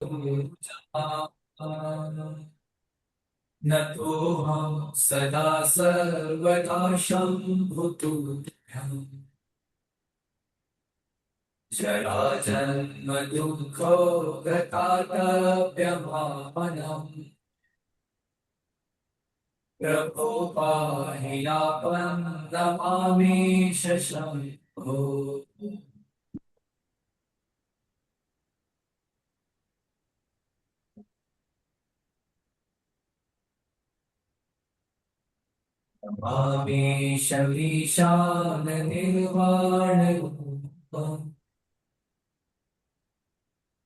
न तोऽहं सदा सर्वदा शम्भुतुभ्यम् जराजन्म दुःखो गतातव्यमापनम् प्रभो पाहि नापं नमामि शम्भो। नमामि शमीशान निर्वाणरूपम्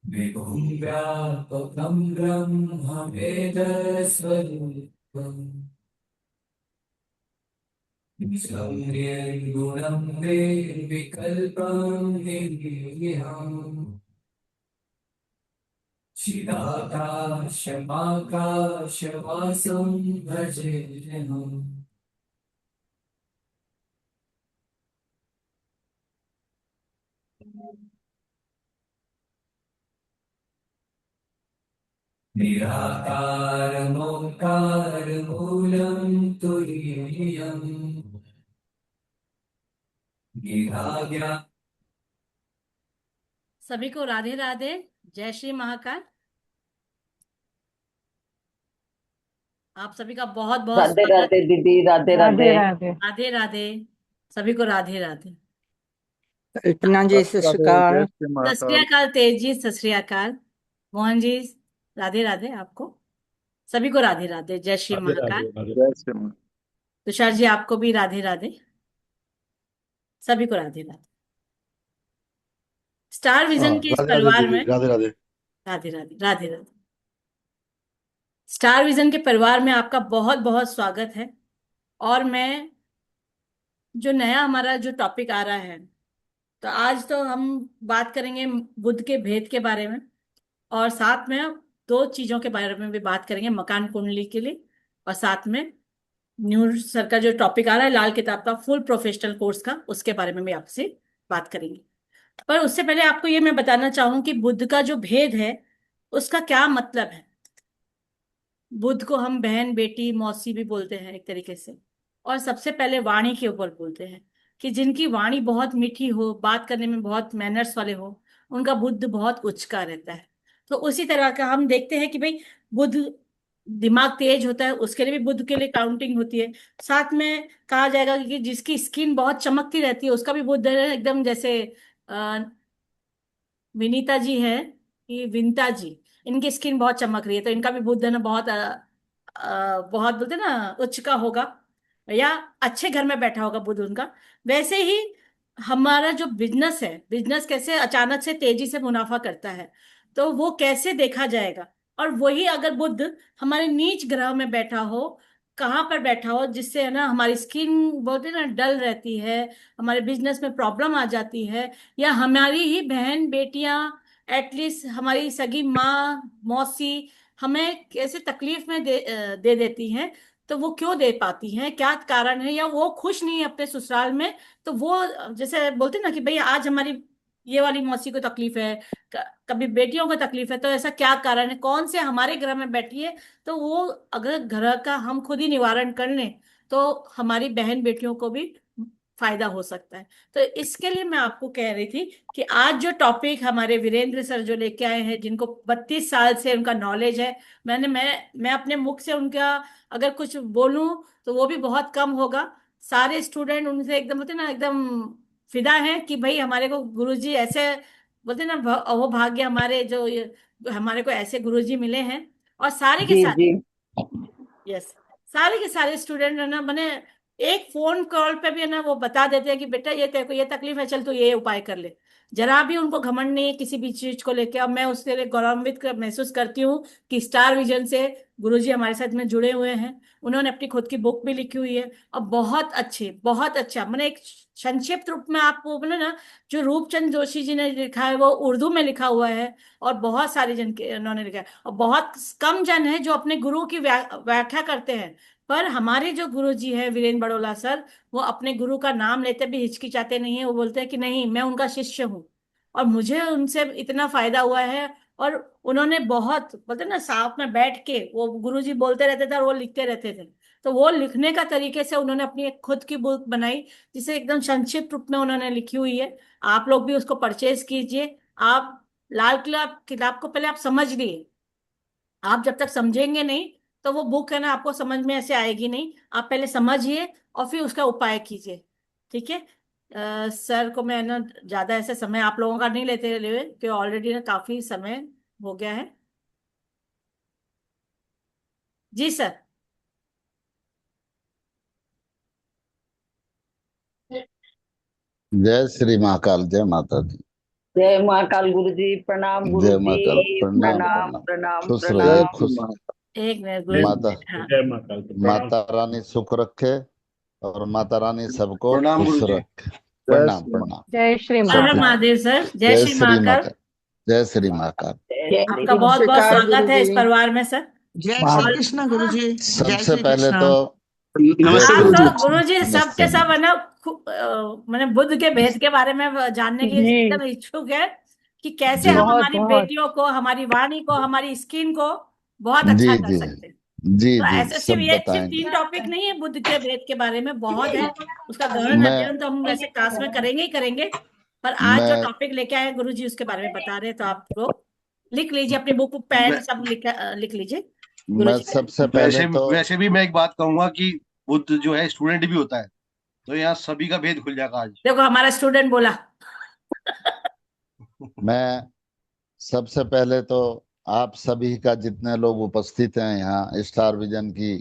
विभुं व्यापकं ब्रह्मवेदस्वरूपम् निजं निर्गुणं निर्विकल्पं निर्गेयम् चिदाकाशमाकाशवासं भजेऽहम् निराकारमोङ्कारमूलं तुरीयम् निराज्ञा। सभी को राधे राधे। जय श्री महाकाल। आप सभी का बहुत बहुत राधे स्वागत। राधे दीदी, राधे राधे राधे। राधे। राधे राधे। सभी को राधे राधे। कल्पना जी सत श्री अकाल। सत श्री अकाल तेज जी, सत श्री अकाल मोहन जी। राधे राधे आपको सभी को राधे राधे। जय श्री महाकाल। तुषार जी आपको भी राधे राधे। सभी को राधे राधे। स्टार विजन के इस राधे राधे परिवार दीदी, में राधे राधे। राधे राधे राधे राधे। स्टार विजन के परिवार में आपका बहुत बहुत स्वागत है। और मैं जो नया हमारा जो टॉपिक आ रहा है, तो आज तो हम बात करेंगे बुद्ध के भेद के बारे में, और साथ में दो चीजों के बारे में भी बात करेंगे, मकान कुंडली के लिए, और साथ में न्यू सर का जो टॉपिक आ रहा है लाल किताब का फुल प्रोफेशनल कोर्स का, उसके बारे में भी आपसे बात करेंगे। पर उससे पहले आपको ये मैं बताना चाहूँ कि बुद्ध का जो भेद है उसका क्या मतलब है। बुद्ध को हम बहन बेटी मौसी भी बोलते हैं एक तरीके से, और सबसे पहले वाणी के ऊपर बोलते हैं कि जिनकी वाणी बहुत मीठी हो, बात करने में बहुत मैनर्स वाले हो, उनका बुद्ध बहुत उच्च का रहता है। तो उसी तरह का हम देखते हैं कि भाई बुद्ध दिमाग तेज होता है, उसके लिए भी बुद्ध के लिए काउंटिंग होती है। साथ में कहा जाएगा कि जिसकी स्किन बहुत चमकती रहती है उसका भी बुद्ध है, एकदम जैसे विनीता जी है कि विंता जी, इनकी स्किन बहुत चमक रही है तो इनका भी बुद्ध ना बहुत बहुत बोलते हैं ना उच्च का होगा, या अच्छे घर में बैठा होगा बुद्ध उनका। वैसे ही हमारा जो बिजनेस है, बिजनेस कैसे अचानक से तेजी से मुनाफा करता है, तो वो कैसे देखा जाएगा। और वही अगर बुद्ध हमारे नीच ग्रह में बैठा हो, कहाँ पर बैठा हो, जिससे है ना हमारी स्किन बोलते हैं ना डल रहती है, हमारे बिजनेस में प्रॉब्लम आ जाती है, या हमारी ही बहन बेटियां, एटलीस्ट हमारी सगी माँ मौसी हमें कैसे तकलीफ में दे देती हैं, तो वो क्यों दे पाती हैं, क्या कारण है, या वो खुश नहीं है अपने ससुराल में। तो वो जैसे बोलते हैं ना कि भाई आज हमारी ये वाली मौसी को तकलीफ है, कभी बेटियों को तकलीफ है, तो ऐसा क्या कारण है, कौन से हमारे घर में बैठी है। तो वो अगर घर का हम खुद ही निवारण कर लें तो हमारी बहन बेटियों को भी फायदा हो सकता है। तो इसके लिए मैं आपको कह रही थी कि आज जो टॉपिक हमारे वीरेंद्र सर जो लेके आए हैं, जिनको 32 साल से उनका नॉलेज है, मैं अपने मुख से उनका अगर कुछ बोलूं तो वो भी बहुत कम होगा। सारे स्टूडेंट उनसे एकदम होते ना एकदम फिदा है कि भाई हमारे को गुरुजी ऐसे बोलते ना वो भाग्य हमारे जो हमारे को ऐसे गुरुजी मिले हैं। और सारे के जी सारे, जी। यस, सारे के सारे स्टूडेंट है ना, मैंने एक फोन कॉल पे भी है ना वो बता देते हैं कि बेटा ये तेरे को ये तकलीफ है, चल तू ये उपाय कर ले। जरा भी उनको घमंड नहीं है किसी भी चीज को लेके। और मैं उसके लिए महसूस करती हूँ कि स्टार विजन से गुरुजी हमारे साथ में जुड़े हुए हैं। उन्होंने अपनी खुद की बुक भी लिखी हुई है, और बहुत अच्छे, बहुत अच्छा, मैंने एक संक्षिप्त रूप में आपको बोले ना, जो रूपचंद जोशी जी ने लिखा है वो उर्दू में लिखा हुआ है, और बहुत सारे जन के उन्होंने लिखा है, और बहुत कम जन है जो अपने गुरु की व्याख्या करते हैं। पर हमारे जो गुरु जी है वीरेंद्र बड़ोला सर, वो अपने गुरु का नाम लेते भी हिचकिचाते नहीं है। वो बोलते हैं कि नहीं, मैं उनका शिष्य हूँ और मुझे उनसे इतना फायदा हुआ है, और उन्होंने बहुत बोलते ना साथ में बैठ के वो गुरुजी बोलते रहते थे और वो लिखते रहते थे। तो वो लिखने का तरीके से उन्होंने अपनी एक खुद की बुक बनाई, जिसे एकदम संक्षिप्त रूप में उन्होंने लिखी हुई है। आप लोग भी उसको परचेज कीजिए। आप लाल किला किताब को पहले आप समझ लिए। आप जब तक समझेंगे नहीं तो वो बुक है ना आपको समझ में ऐसे आएगी नहीं। आप पहले समझिए और फिर उसका उपाय कीजिए। ठीक है। सर को मैं ना ज्यादा ऐसे समय आप लोगों का नहीं लेते ले, कि ऑलरेडी ना काफी समय हो गया है। जी सर। जय श्री महाकाल, जय माता दी। जय महाकाल गुरु जी, प्रणाम गुरु जय जी। महाकाल, प्रणाम प्रणाम प्रणाम। प्रणाम खुश जय रहिए, प्रणाम। श्री खुश। महाकाल। एक मिनट जय गुरु माता हाँ। जय महाकाल के प्रणाम। माता रानी सुख रखे और माता रानी सबको प्रणाम खुश गुरु जी। रखे। जय प्रणाम श्री प्रणाम। जय श्री हर हर सब महाकाल। महादेव सर। जय जय श्री श्री महाकाल। महाकाल, जय श्री महाकाल। जय आपका श्री बहुत बहुत महाकाल गुरु स्वागत है इस जी। परिवार में सर। जय श्री और कृष्ण गुरु जी। जय सबसे श्री पहले कृष्ण। तो नमस्ते आप गुरु जी। तो गुरु जी सब नमस्ते के सब है नमस्ते। ना मैंने बुद्ध के भेद के बारे में जानने की जी एकदम इच्छुक है कि कैसे जी हम बहुत हमारी बहुत। बेटियों को, हमारी वाणी को, हमारी स्किन को बहुत जी अच्छा कर जी सकते हैं। जी तो जी, ऐसे सब सिर्फ बताएंगे। 3 टॉपिक नहीं है, बुद्ध के भेद के बारे में बहुत है। उसका गहन मैं अध्ययन तो हम वैसे क्लास में करेंगे ही करेंगे। पर आज जो मैं टॉपिक लेके आए हैं गुरु जी उसके बारे में बता रहे हैं, तो आप लोग लिख लीजिए अपनी बुक पेन वै, सब लिख लीजिए गुरु मैं जी। सबसे पहले वैसे तो वैसे भी मैं एक बात कहूंगा कि बुद्ध जो है स्टूडेंट भी होता है, तो यहाँ सभी का भेद खुल जाएगा आज। देखो हमारा स्टूडेंट बोला। मैं सबसे पहले तो आप सभी का, जितने लोग उपस्थित हैं यहाँ स्टार विजन की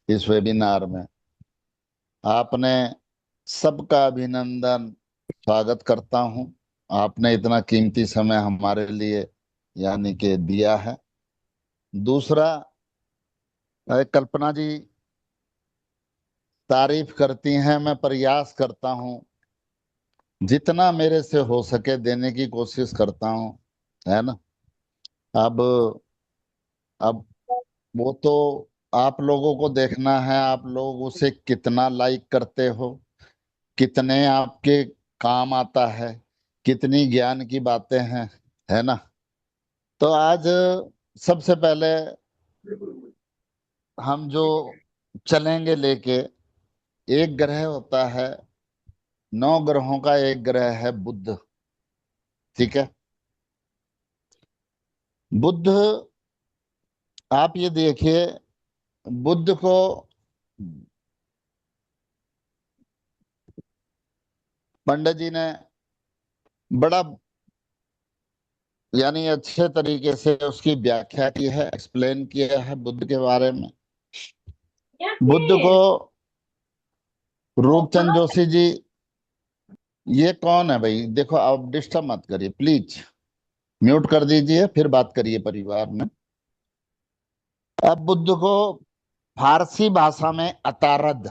इस वेबिनार में, आपने सबका अभिनंदन, स्वागत करता हूं। आपने इतना कीमती समय हमारे लिए यानी कि दिया है। दूसरा, कल्पना जी तारीफ करती हैं, मैं प्रयास करता हूं जितना मेरे से हो सके देने की कोशिश करता हूं, है ना। अब अब वो तो आप लोगों को देखना है, आप लोग उसे कितना लाइक करते हो, कितने आपके काम आता है, कितनी ज्ञान की बातें हैं, है ना। तो आज सबसे पहले हम जो चलेंगे लेके, एक ग्रह होता है, 9 ग्रहों का एक ग्रह है बुध। ठीक है। बुध, आप ये देखिए, बुध को पंडित जी ने बड़ा यानी अच्छे तरीके से उसकी व्याख्या की है, एक्सप्लेन किया है बुद्ध के बारे में। बुद्ध को रूपचंद जोशी जी, ये कौन है भाई? देखो, आप डिस्टर्ब मत करिए प्लीज, म्यूट कर दीजिए, फिर बात करिए परिवार में। अब बुद्ध को फारसी भाषा में अतारद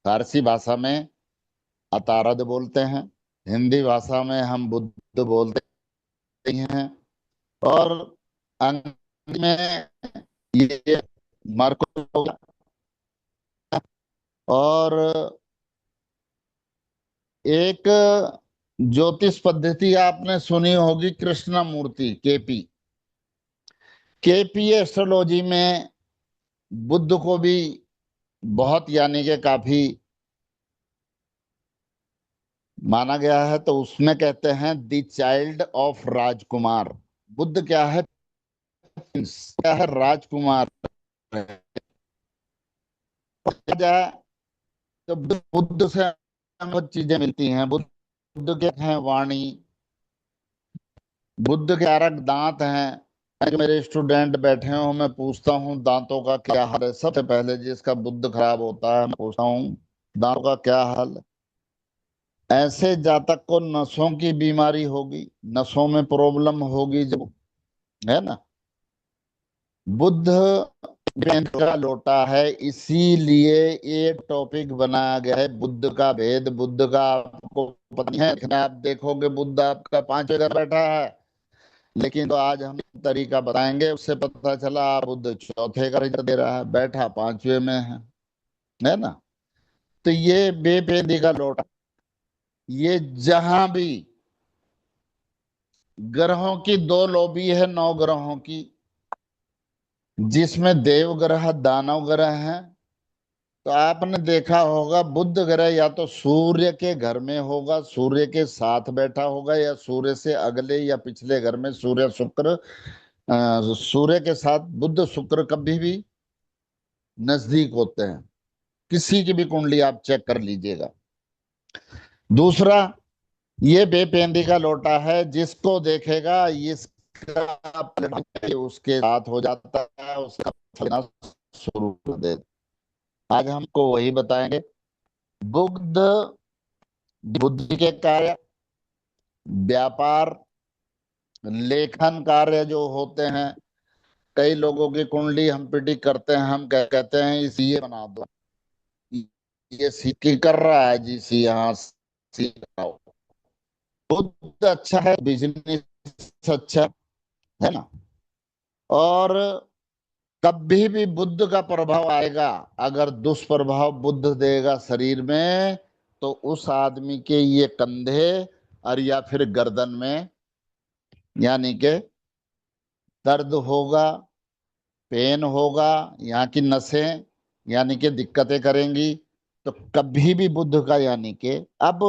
फारसी भाषा में अतारद बोलते हैं, हिंदी भाषा में हम बुद्ध बोलते हैं, और अंग्रेजी में ये मार्को, और एक ज्योतिष पद्धति आपने सुनी होगी, कृष्णमूर्ति, केपी। केपी एस्ट्रोलॉजी में बुद्ध को भी बहुत यानी कि काफी माना गया है। तो उसमें कहते हैं द चाइल्ड ऑफ राजकुमार। बुद्ध क्या है? क्या है? राजकुमार है। कहा जाए तो बुद्ध से हमें बहुत चीजें मिलती हैं। बुद्ध के हैं वाणी, बुद्ध के 12 दांत हैं। जो मेरे स्टूडेंट बैठे हो, मैं पूछता हूँ दांतों का क्या हाल है। सबसे पहले जिसका बुद्ध खराब होता है, मैं पूछता हूँ दांतों का क्या हाल है। ऐसे जातक को नसों की बीमारी होगी, नसों में प्रॉब्लम होगी जो, है ना। बुद्ध भेद का लोटा है, इसीलिए ये टॉपिक बनाया गया है, बुद्ध का भेद। बुद्ध का आपको पता नहीं है, लेकिन आप देखोगे बुद्ध आपका 5 जगह बैठा है, लेकिन तो आज हम तरीका बताएंगे, उससे पता चला बुद्ध चौथे का रिजल्ट दे रहा है, बैठा 5वें में है ना। तो ये बेपेदी का लोटा, ये जहां भी ग्रहों की दो लॉबी है 9 ग्रहों की, जिसमें देव ग्रह दानव ग्रह हैं। तो आपने देखा होगा बुध ग्रह या तो सूर्य के घर में होगा, सूर्य के साथ बैठा होगा, या सूर्य से अगले या पिछले घर में। सूर्य शुक्र, सूर्य के साथ बुध शुक्र कभी भी नजदीक होते हैं। किसी की भी कुंडली आप चेक कर लीजिएगा। दूसरा, ये बेपेंदी का लोटा है, जिसको देखेगा इसका उसके साथ हो जाता है, उसका फलना शुरू कर देता। आज हमको वही बताएंगे। बुध बुद्धि के कार्य, व्यापार, लेखन कार्य जो होते हैं। कई लोगों की कुंडली हम प्रिडिक्ट करते हैं, हम कहते हैं इस ये बना दो, ये सीखी कर रहा है जी, सी यहाँ सीख रहा हो। बुध अच्छा है, बिजनेस अच्छा है ना। और कभी भी बुध का प्रभाव आएगा, अगर दुष्प्रभाव बुध देगा शरीर में, तो उस आदमी के ये कंधे और या फिर गर्दन में यानी के दर्द होगा, पेन होगा, यहाँ की नसें यानी कि दिक्कतें करेंगी। तो कभी भी बुध का यानी कि अब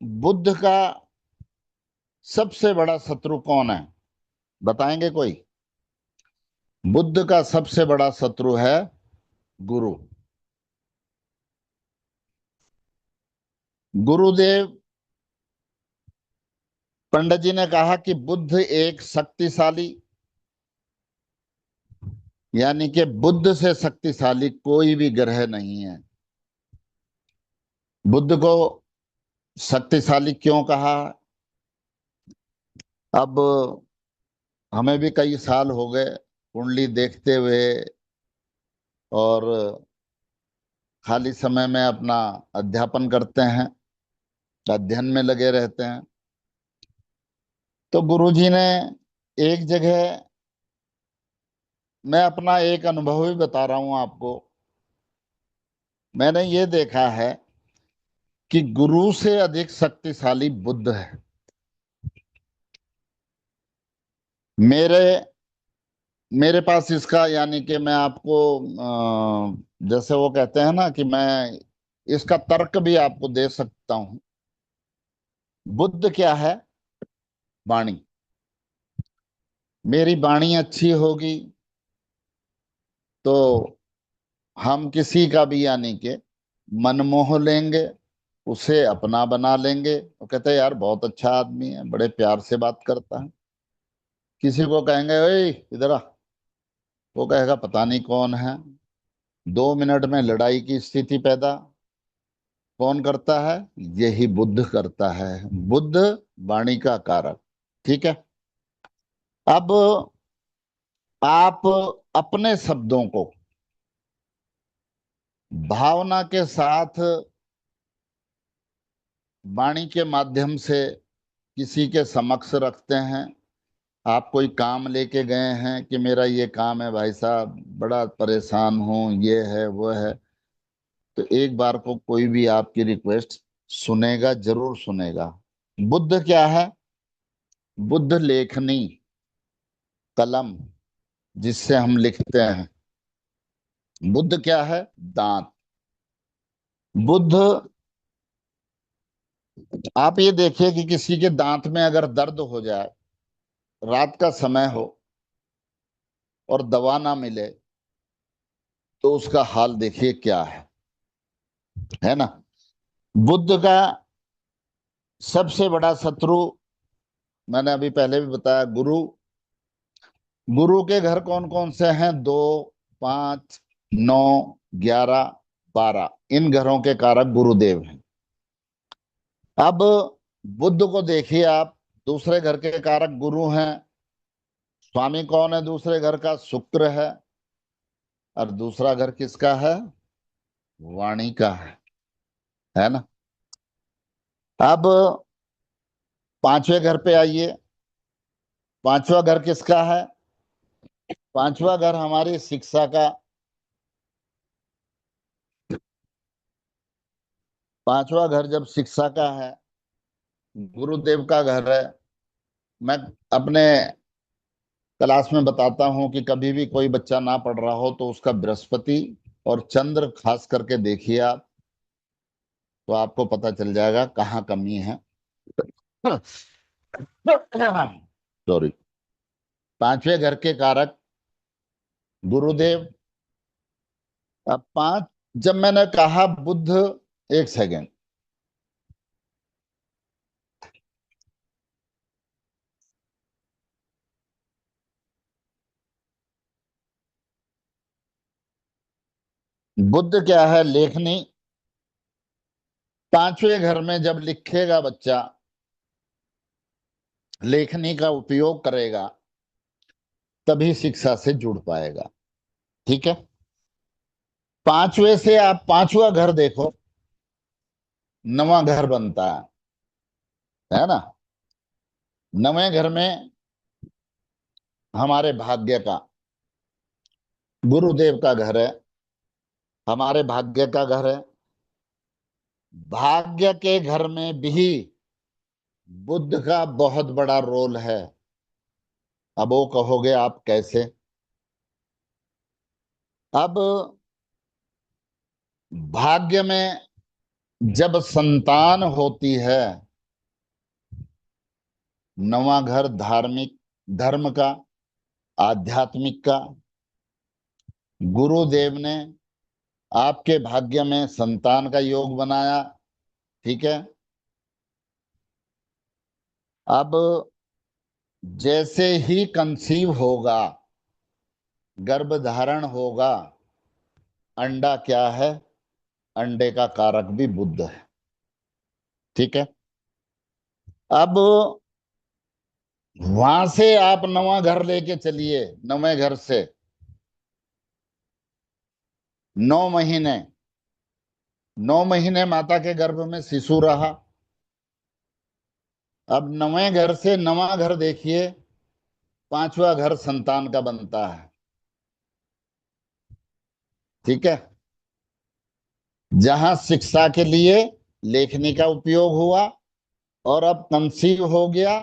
बुध का सबसे बड़ा शत्रु कौन है, बताएंगे कोई? बुध का सबसे बड़ा शत्रु है गुरु। गुरुदेव पंडित जी ने कहा कि बुध एक शक्तिशाली, यानी कि बुध से शक्तिशाली कोई भी ग्रह नहीं है। बुध को शक्तिशाली क्यों कहा? अब हमें भी कई साल हो गए कुंडली देखते हुए, और खाली समय में अपना अध्यापन करते हैं, अध्ययन में लगे रहते हैं। तो गुरुजी ने एक जगह, मैं अपना एक अनुभव ही बता रहा हूं आपको, मैंने ये देखा है कि गुरु से अधिक शक्तिशाली बुध है। मेरे मेरे पास इसका यानी कि मैं आपको जैसे वो कहते हैं ना कि मैं इसका तर्क भी आपको दे सकता हूं। बुध क्या है? वाणी। मेरी वाणी अच्छी होगी तो हम किसी का भी यानी कि मन मोह लेंगे, उसे अपना बना लेंगे। वो कहते हैं यार बहुत अच्छा आदमी है, बड़े प्यार से बात करता है। किसी को कहेंगे ओए इधर आ, वो कहेगा पता नहीं कौन है। 2 मिनट में लड़ाई की स्थिति पैदा कौन करता है? यही बुध करता है। बुध वाणी का कारक। ठीक है। अब आप अपने शब्दों को भावना के साथ वाणी के माध्यम से किसी के समक्ष रखते हैं। आप कोई काम लेके गए हैं कि मेरा ये काम है भाई साहब, बड़ा परेशान हूं, ये है वो है। तो एक बार को कोई भी आपकी रिक्वेस्ट सुनेगा, जरूर सुनेगा। बुद्ध क्या है? बुद्ध लेखनी, कलम, जिससे हम लिखते हैं। बुद्ध क्या है? दांत। बुद्ध, आप ये देखिए कि किसी के दांत में अगर दर्द हो जाए, रात का समय हो और दवा ना मिले, तो उसका हाल देखिए क्या है ना। बुद्ध का सबसे बड़ा शत्रु, मैंने अभी पहले भी बताया, गुरु। गुरु के घर कौन कौन से हैं? 2, 5, 9, 11, 12। इन घरों के कारक गुरुदेव हैं। अब बुद्ध को देखिए आप, दूसरे घर के कारक गुरु हैं। स्वामी कौन है दूसरे घर का? शुक्र है। और दूसरा घर किसका है? वाणी का है ना। अब पांचवें घर पे आइए। पांचवा घर किसका है? पांचवा घर हमारी शिक्षा का। पांचवा घर जब शिक्षा का है, गुरुदेव का घर है, मैं अपने क्लास में बताता हूं कि कभी भी कोई बच्चा ना पढ़ रहा हो तो उसका बृहस्पति और चंद्र खास करके देखिए आप, तो आपको पता चल जाएगा कहाँ कमी है। सॉरी। पांचवें घर के कारक गुरुदेव। अब पांच, जब मैंने कहा बुध, एक सेकेंड, बुध क्या है? लेखनी। पांचवें घर में जब लिखेगा बच्चा, लेखनी का उपयोग करेगा, तभी शिक्षा से जुड़ पाएगा। ठीक है। पांचवें से आप पांचवा घर देखो, नवा घर बनता है ना? नवे घर में हमारे भाग्य का, गुरुदेव का घर है, हमारे भाग्य का घर है। भाग्य के घर में भी बुद्ध का बहुत बड़ा रोल है। अब वो कहोगे आप कैसे? अब भाग्य में जब संतान होती है, नवा घर धार्मिक, धर्म का, आध्यात्मिक का, गुरुदेव ने आपके भाग्य में संतान का योग बनाया। ठीक है। अब जैसे ही कंसीव होगा, गर्भ धारण होगा, अंडा क्या है? अंडे का कारक भी बुध है। ठीक है। अब वहां से आप नवा घर लेके चलिए, नवे घर से 9 महीने, 9 महीने माता के गर्भ में शिशु रहा। अब नवे घर से नवा घर देखिए, पांचवा घर संतान का बनता है। ठीक है। जहां शिक्षा के लिए लेखनी का उपयोग हुआ और अब कंसीव हो गया,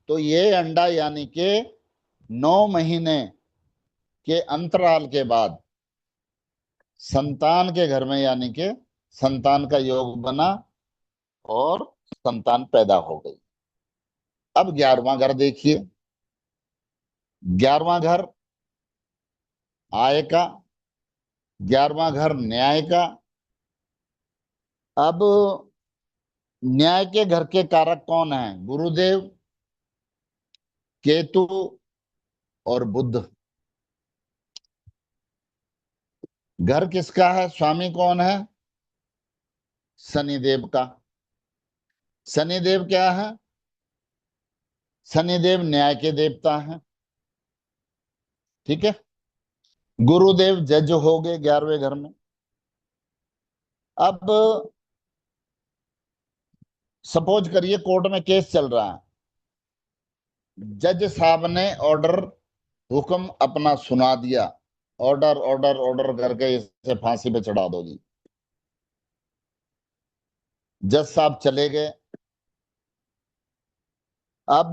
तो ये अंडा यानी के 9 महीने के अंतराल के बाद संतान के घर में यानी के संतान का योग बना और संतान पैदा हो गई। अब 11वां घर देखिए। 11वां घर आय का, 11वां घर न्याय का। अब न्याय के घर के कारक कौन है? गुरुदेव, केतु और बुध। घर किसका है? स्वामी कौन है? शनिदेव का। शनिदेव क्या है? शनिदेव न्याय के देवता हैं। ठीक है। गुरुदेव जज हो गए 11वें घर में। अब सपोज करिए कोर्ट में केस चल रहा है, जज साहब ने ऑर्डर, हुक्म अपना सुना दिया, ऑर्डर ऑर्डर ऑर्डर करके इसे फांसी पे चढ़ा दो जी। जज साहब चले गए। अब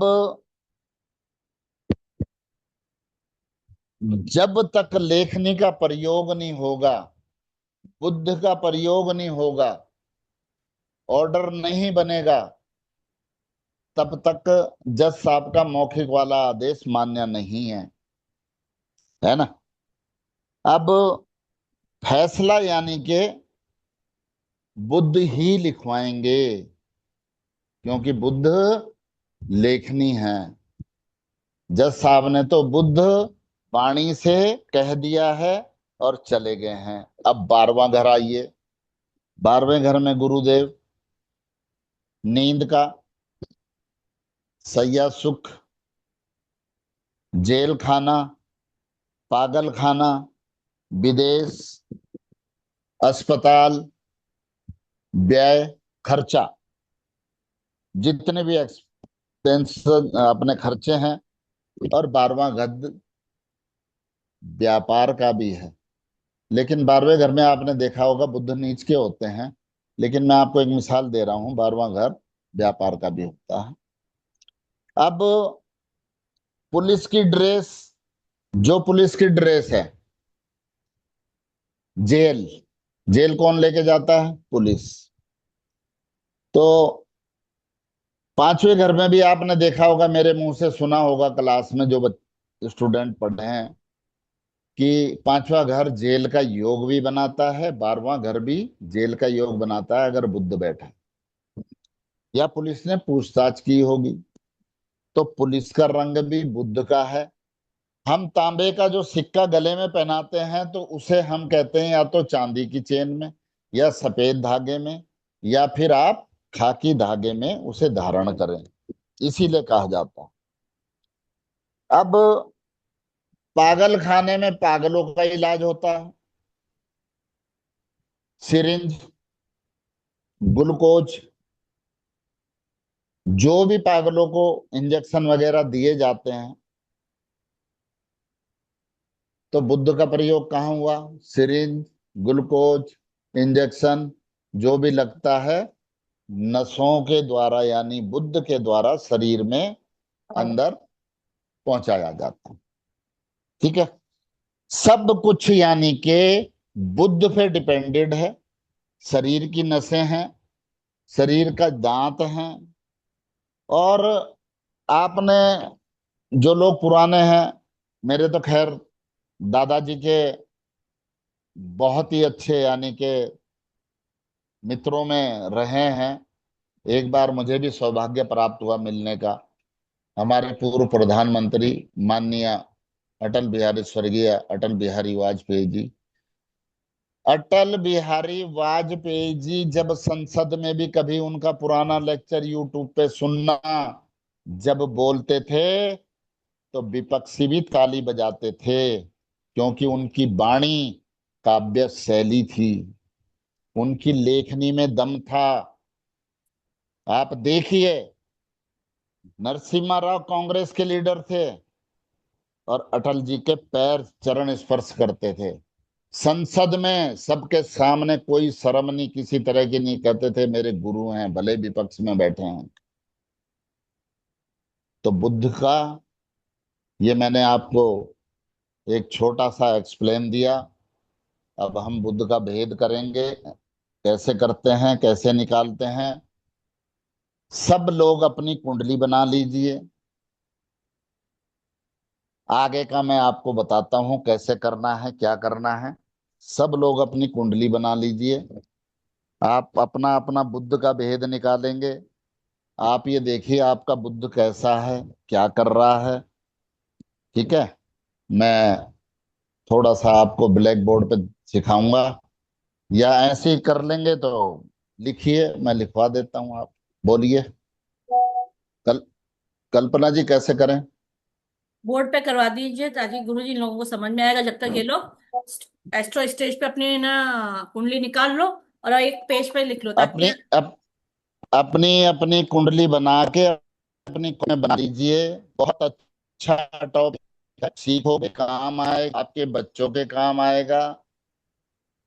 जब तक लेखनी का प्रयोग नहीं होगा, बुद्ध का प्रयोग नहीं होगा, ऑर्डर नहीं बनेगा, तब तक जज साहब का मौखिक वाला आदेश मान्य नहीं है ना? अब फैसला यानी के बुद्ध ही लिखवाएंगे, क्योंकि बुद्ध लेखनी है। जज साहब ने तो बुद्ध वाणी से कह दिया है और चले गए हैं। अब 12वां घर आइए। 12वें घर में गुरुदेव नींद का, सैया सुख, जेल खाना, पागल खाना, विदेश, अस्पताल, व्यय, खर्चा, जितने भी एक्सपेंस अपने खर्चे हैं। और 12वां घर व्यापार का भी है। लेकिन 12वें घर में आपने देखा होगा बुध नीच के होते हैं, लेकिन मैं आपको एक मिसाल दे रहा हूं, 12वां घर व्यापार का भी होता है। अब पुलिस की ड्रेस, जो पुलिस की ड्रेस है, जेल, जेल कौन लेके जाता है? पुलिस। तो पांचवें घर में भी आपने देखा होगा, मेरे मुंह से सुना होगा क्लास में जो स्टूडेंट पढ़े हैं, कि पांचवा घर जेल का योग भी बनाता है, 12वां घर भी जेल का योग बनाता है अगर बुध बैठा है। या पुलिस ने पूछताछ की होगी, तो पुलिस का रंग भी बुध का है। हम तांबे का जो सिक्का गले में पहनाते हैं तो उसे हम कहते हैं या तो चांदी की चेन में, या सफेद धागे में, या फिर आप खाकी धागे में उसे धारण करें, इसीलिए कहा जाता है। अब पागल खाने में पागलों का इलाज होता है, सिरिंज, ग्लूकोज, जो भी पागलों को इंजेक्शन वगैरह दिए जाते हैं, तो बुद्ध का प्रयोग कहाँ हुआ? सिरिंज, ग्लूकोज, इंजेक्शन, जो भी लगता है नसों के द्वारा, यानी बुद्ध के द्वारा शरीर में अंदर पहुंचाया जाता है। ठीक है, सब कुछ यानी कि बुद्ध पे डिपेंडेड है। शरीर की नसें हैं, शरीर का दांत हैं, और आपने, जो लोग पुराने हैं, मेरे तो खैर दादाजी के बहुत ही अच्छे यानी कि मित्रों में रहे हैं। एक बार मुझे भी सौभाग्य प्राप्त हुआ मिलने का, हमारे पूर्व प्रधानमंत्री माननीय अटल बिहारी, स्वर्गीय अटल बिहारी वाजपेयी जी। अटल बिहारी वाजपेयी जी जब संसद में भी कभी उनका पुराना लेक्चर यूट्यूब पे सुनना, जब बोलते थे तो विपक्षी भी ताली बजाते थे, क्योंकि उनकी वाणी काव्य शैली थी, उनकी लेखनी में दम था। आप देखिए, नरसिम्हा राव कांग्रेस के लीडर थे और अटल जी के पैर चरण स्पर्श करते थे संसद में, सबके सामने, कोई शर्म नहीं किसी तरह की, नहीं कहते थे मेरे गुरु हैं भले विपक्ष में बैठे हैं। तो बुद्ध का ये मैंने आपको एक छोटा सा एक्सप्लेन दिया। अब हम बुद्ध का भेद करेंगे, कैसे करते हैं, कैसे निकालते हैं। सब लोग अपनी कुंडली बना लीजिए, आगे का मैं आपको बताता हूं कैसे करना है, क्या करना है। सब लोग अपनी कुंडली बना लीजिए, आप अपना अपना बुद्ध का भेद निकालेंगे। आप ये देखिए आपका बुद्ध कैसा है, क्या कर रहा है। ठीक है, मैं थोड़ा सा आपको ब्लैक बोर्ड पे सिखाऊंगा, या ऐसे ही कर लेंगे तो लिखिए, मैं लिखवा देता हूँ। आप बोलिए, कल कल्पना जी कैसे करें? बोर्ड पे करवा दीजिए ताकि गुरुजी इन लोगों को समझ में आएगा। जब तक ये लोग एस्ट्रो स्टेज पे अपनी ना कुंडली निकाल लो और एक पेज पे लिख लो ताकि। अपनी अपनी अपनी कुंडली बना के अपनी में बना लीजिए। बहुत अच्छा टॉपिक, सीखोगे, काम आएगा, आपके बच्चों के काम आएगा।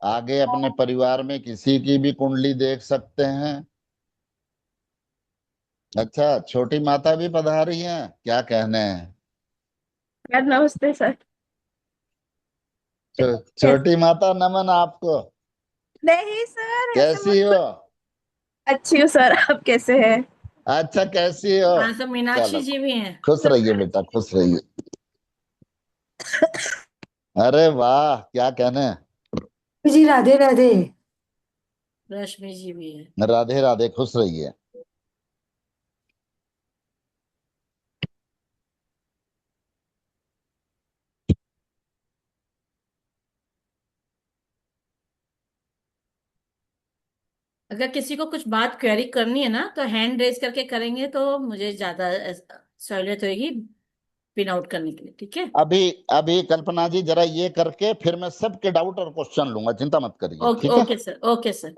आगे अपने परिवार में किसी की भी कुंडली देख सकते हैं। अच्छा, छोटी माता भी पधारी हैं, क्या कहने हैं? यार नमस्ते सर। कैस- छोटी माता नमन आपको। नहीं सर, ऐसे कैसी मत हो? बोल। अच्छी हूँ सर, आप कैसे हैं? अच्छा, कैसी हो? हाँ, सब मीनाक्षी चलो, जी भी हैं। खुश रहिए बेटा, खुश रहिए। अरे वाह, क्या कहने हैं। जी राधे राधे। रश्मि जी भी हैं। राधे राधे, खुश रहिए। अगर किसी को कुछ बात क्वेरी करनी है ना तो हैंड रेज करके करेंगे तो मुझे ज्यादा सहूलियत होगी पिन आउट करने के लिए। ठीक है। अभी अभी कल्पना जी जरा ये करके फिर मैं सबके डाउट और क्वेश्चन लूंगा, चिंता मत करिए, ओके ठीक है? Okay sir, okay sir.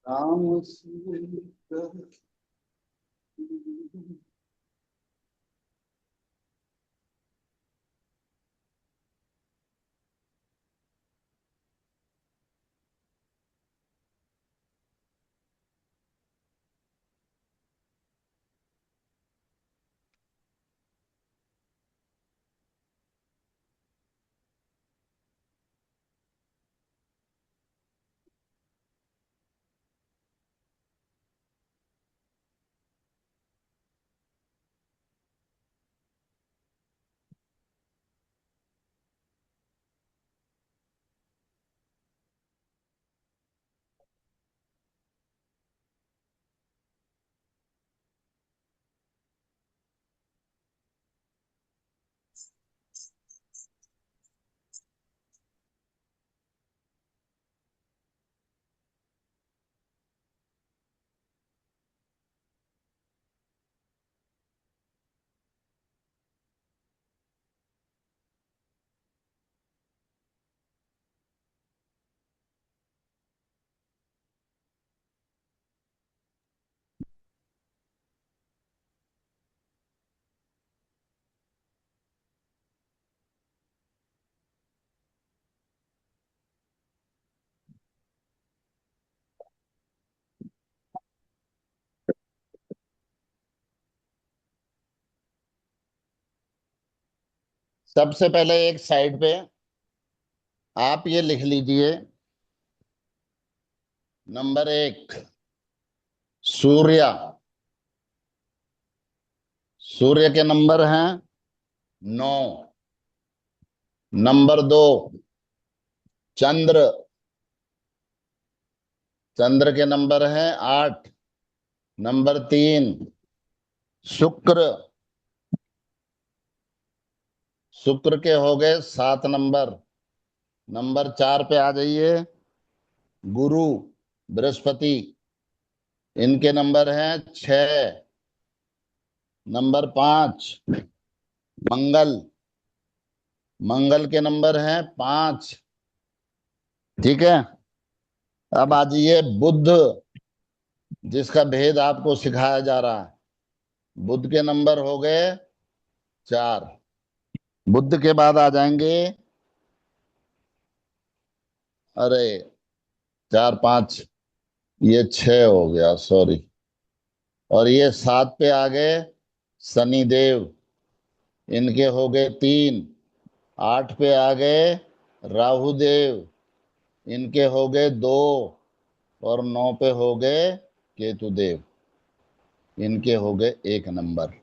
Ram Sita. सबसे पहले एक साइड पे आप ये लिख लीजिए, नंबर 1 सूर्य। सूर्य के नंबर हैं 9। नंबर 2 चंद्र। चंद्र के नंबर हैं 8। नंबर 3 शुक्र। शुक्र के हो गए 7 नंबर। नंबर 4 पे आ जाइए, गुरु, बृहस्पति। इनके नंबर हैं 6। नंबर 5 मंगल। मंगल के नंबर हैं 5। ठीक है। अब आ जाइए बुध, जिसका भेद आपको सिखाया जा रहा है। बुध के नंबर हो गए 4। बुध के बाद आ जाएंगे, अरे 4 5, ये 6 हो गया, सॉरी। और ये 7 पे आ गए शनि देव, इनके हो गए 3। 8 पे आ गए राहु देव, इनके हो गए 2। और 9 पे हो गए केतु देव, इनके हो गए 1 नंबर।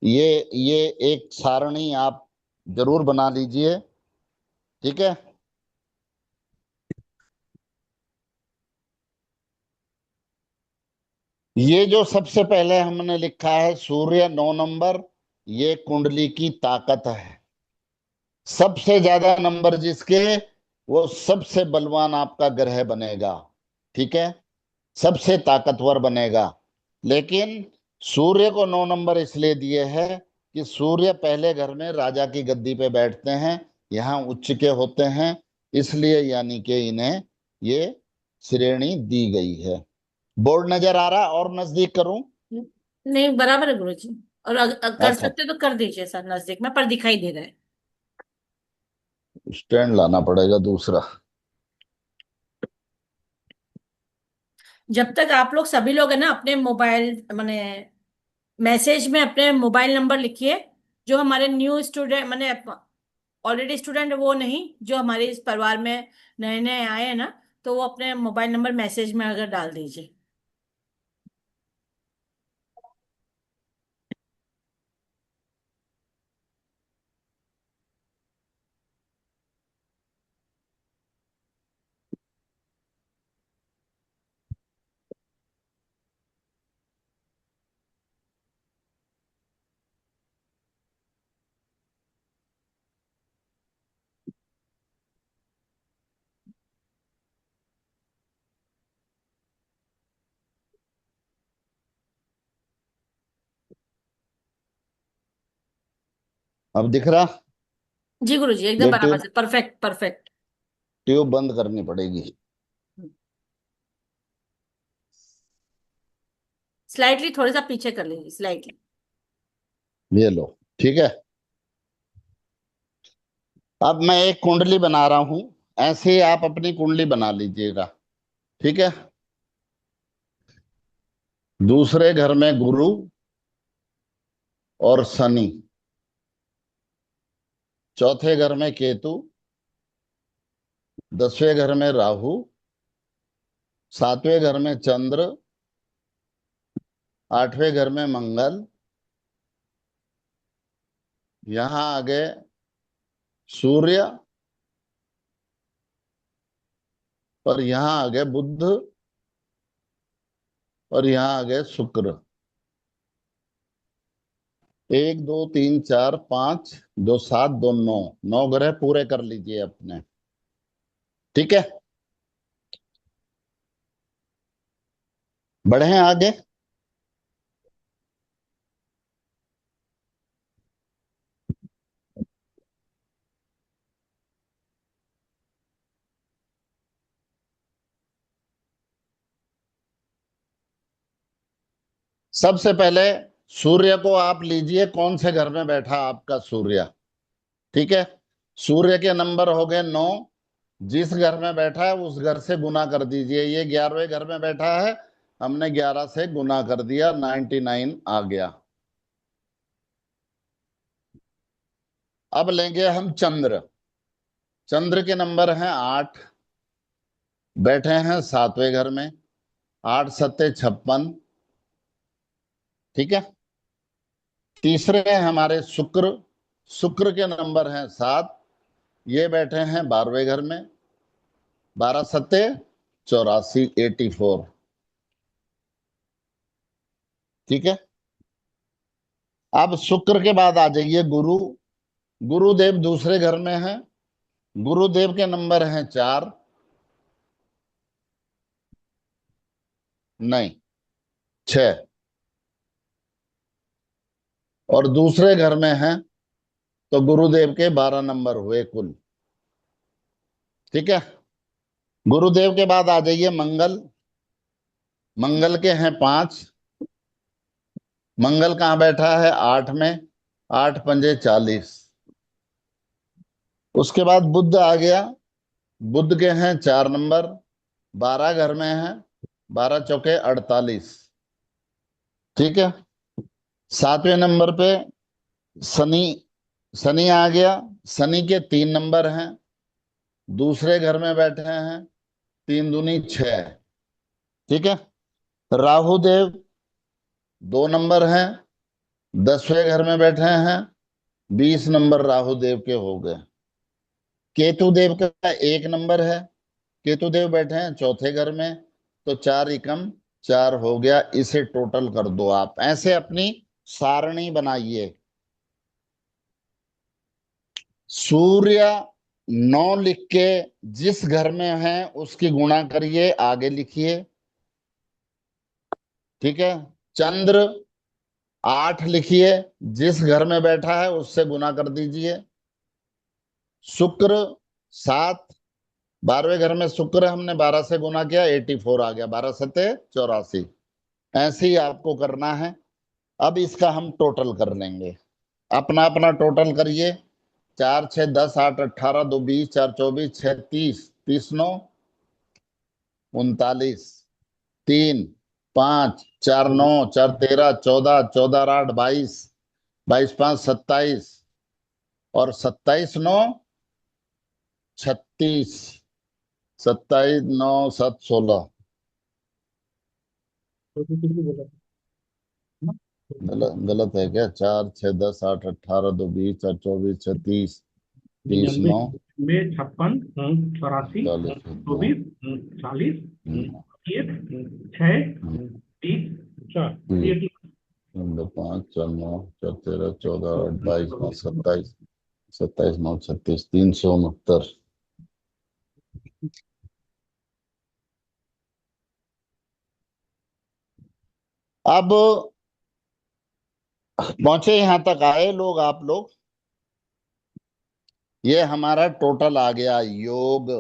ये एक सारणी आप जरूर बना लीजिए। ठीक है। ये जो सबसे पहले हमने लिखा है सूर्य 9 नंबर, ये कुंडली की ताकत है। सबसे ज्यादा नंबर जिसके, वो सबसे बलवान आपका ग्रह बनेगा। ठीक है, सबसे ताकतवर बनेगा। लेकिन सूर्य को 9 नंबर इसलिए दिए है कि सूर्य पहले घर में राजा की गद्दी पे बैठते हैं, यहाँ उच्च के होते हैं, इसलिए यानी कि इन्हें ये श्रेणी दी गई है। बोर्ड नजर आ रहा, और नजदीक करूं? नहीं, बराबर है गुरुजी। और कर अच्छा, सकते तो कर दीजिए सर नजदीक में, पर दिखाई दे रहा है। स्टैंड लाना पड़ेगा दूसरा। जब तक आप लोग सभी लोग है ना अपने मोबाइल मैंने मैसेज में अपने मोबाइल नंबर लिखिए। जो हमारे न्यू स्टूडेंट मैंने ऑलरेडी स्टूडेंट वो नहीं, जो हमारे इस परिवार में नए नए आए हैं ना, तो वो अपने मोबाइल नंबर मैसेज में अगर डाल दीजिए। अब दिख रहा? जी गुरु जी, एकदम ये बराबर ट्यूब से, परफेक्ट परफेक्ट। ट्यूब बंद करनी पड़ेगी। स्लाइटली थोड़ा सा पीछे कर लीजिए, स्लाइटली। ये लो, ठीक है। अब मैं एक कुंडली बना रहा हूं, ऐसे ही आप अपनी कुंडली बना लीजिएगा, ठीक है। दूसरे घर में गुरु और शनि, चौथे घर में केतु, 10वें घर में राहु, 7वें घर में चंद्र, 8वें घर में मंगल, यहां आ गए सूर्य, और यहां आ गए बुध, और यहां आ गए शुक्र। 1 2 3 4 5, 2 7, 2 9, 9 ग्रह पूरे कर लीजिए अपने, ठीक है। बढ़े आगे। सबसे पहले सूर्य को आप लीजिए, कौन से घर में बैठा आपका सूर्य, ठीक है। सूर्य के नंबर हो गए 9, जिस घर में बैठा है उस घर से गुना कर दीजिए। ये 11वें घर में बैठा है, हमने 11 से गुना कर दिया, 99 आ गया। अब लेंगे हम चंद्र। चंद्र के नंबर हैं 8, बैठे हैं 7वें घर में, 8 सत्ते 56, ठीक है। तीसरे हैं हमारे शुक्र, शुक्र के नंबर हैं 7, ये बैठे हैं 12वें घर में, 12 सत्ते 84, 84, ठीक है। अब शुक्र के बाद आ जाइए गुरु। गुरुदेव दूसरे घर में है, गुरुदेव के नंबर हैं 4, नहीं 6, और दूसरे घर में है, तो गुरुदेव के 12 नंबर हुए कुल, ठीक है। गुरुदेव के बाद आ जाइए मंगल। मंगल के हैं 5, मंगल कहाँ बैठा है 8 में, 8 पंजे 40। उसके बाद बुध आ गया, बुध के हैं 4 नंबर, 12 घर में है, 12 चौके 48, ठीक है। 7वें नंबर पे शनि, शनि आ गया, शनि के 3 नंबर हैं, दूसरे घर में बैठे हैं, 3 दूनी 6, ठीक है। राहु देव 2 नंबर हैं, 10वें घर में बैठे हैं, 20 नंबर राहु देव के हो गए। केतु देव का 1 नंबर है, केतु देव बैठे हैं चौथे घर में, तो 4 एकम 4 हो गया। इसे टोटल कर दो आप, ऐसे अपनी सारणी बनाइए। सूर्य 9 लिख के जिस घर में है उसकी गुणा करिए, आगे लिखिए, ठीक है। चंद्र 8 लिखिए, जिस घर में बैठा है उससे गुना कर दीजिए। शुक्र 7, 12वें घर में शुक्र, हमने 12 से गुना किया, 84 आ गया, 12 सत्ते 84। ऐसे ही आपको करना है। अब इसका हम टोटल कर लेंगे, अपना अपना टोटल करिए। 4 6 10 8 18, 2 20, 4 24, 6 30, 30 9 39, 3 5 4 9 4 13 14, 14 8 22, 22 5 27, और 27 9 36, 27 9 7 16। गलत गलत है क्या? 4 6 10 8 18, 2 20, 4 24, 6 30, 30 निन्यानवे 9 में 56, 84, 40, 24, 40, 1, 6, 30, 4, 2 5 4 9 4 13 14 8 22 9 27, 27 9 36, 369। अब पहुंचे, यहां तक आए लोग, आप लोग। ये हमारा टोटल आ गया योग।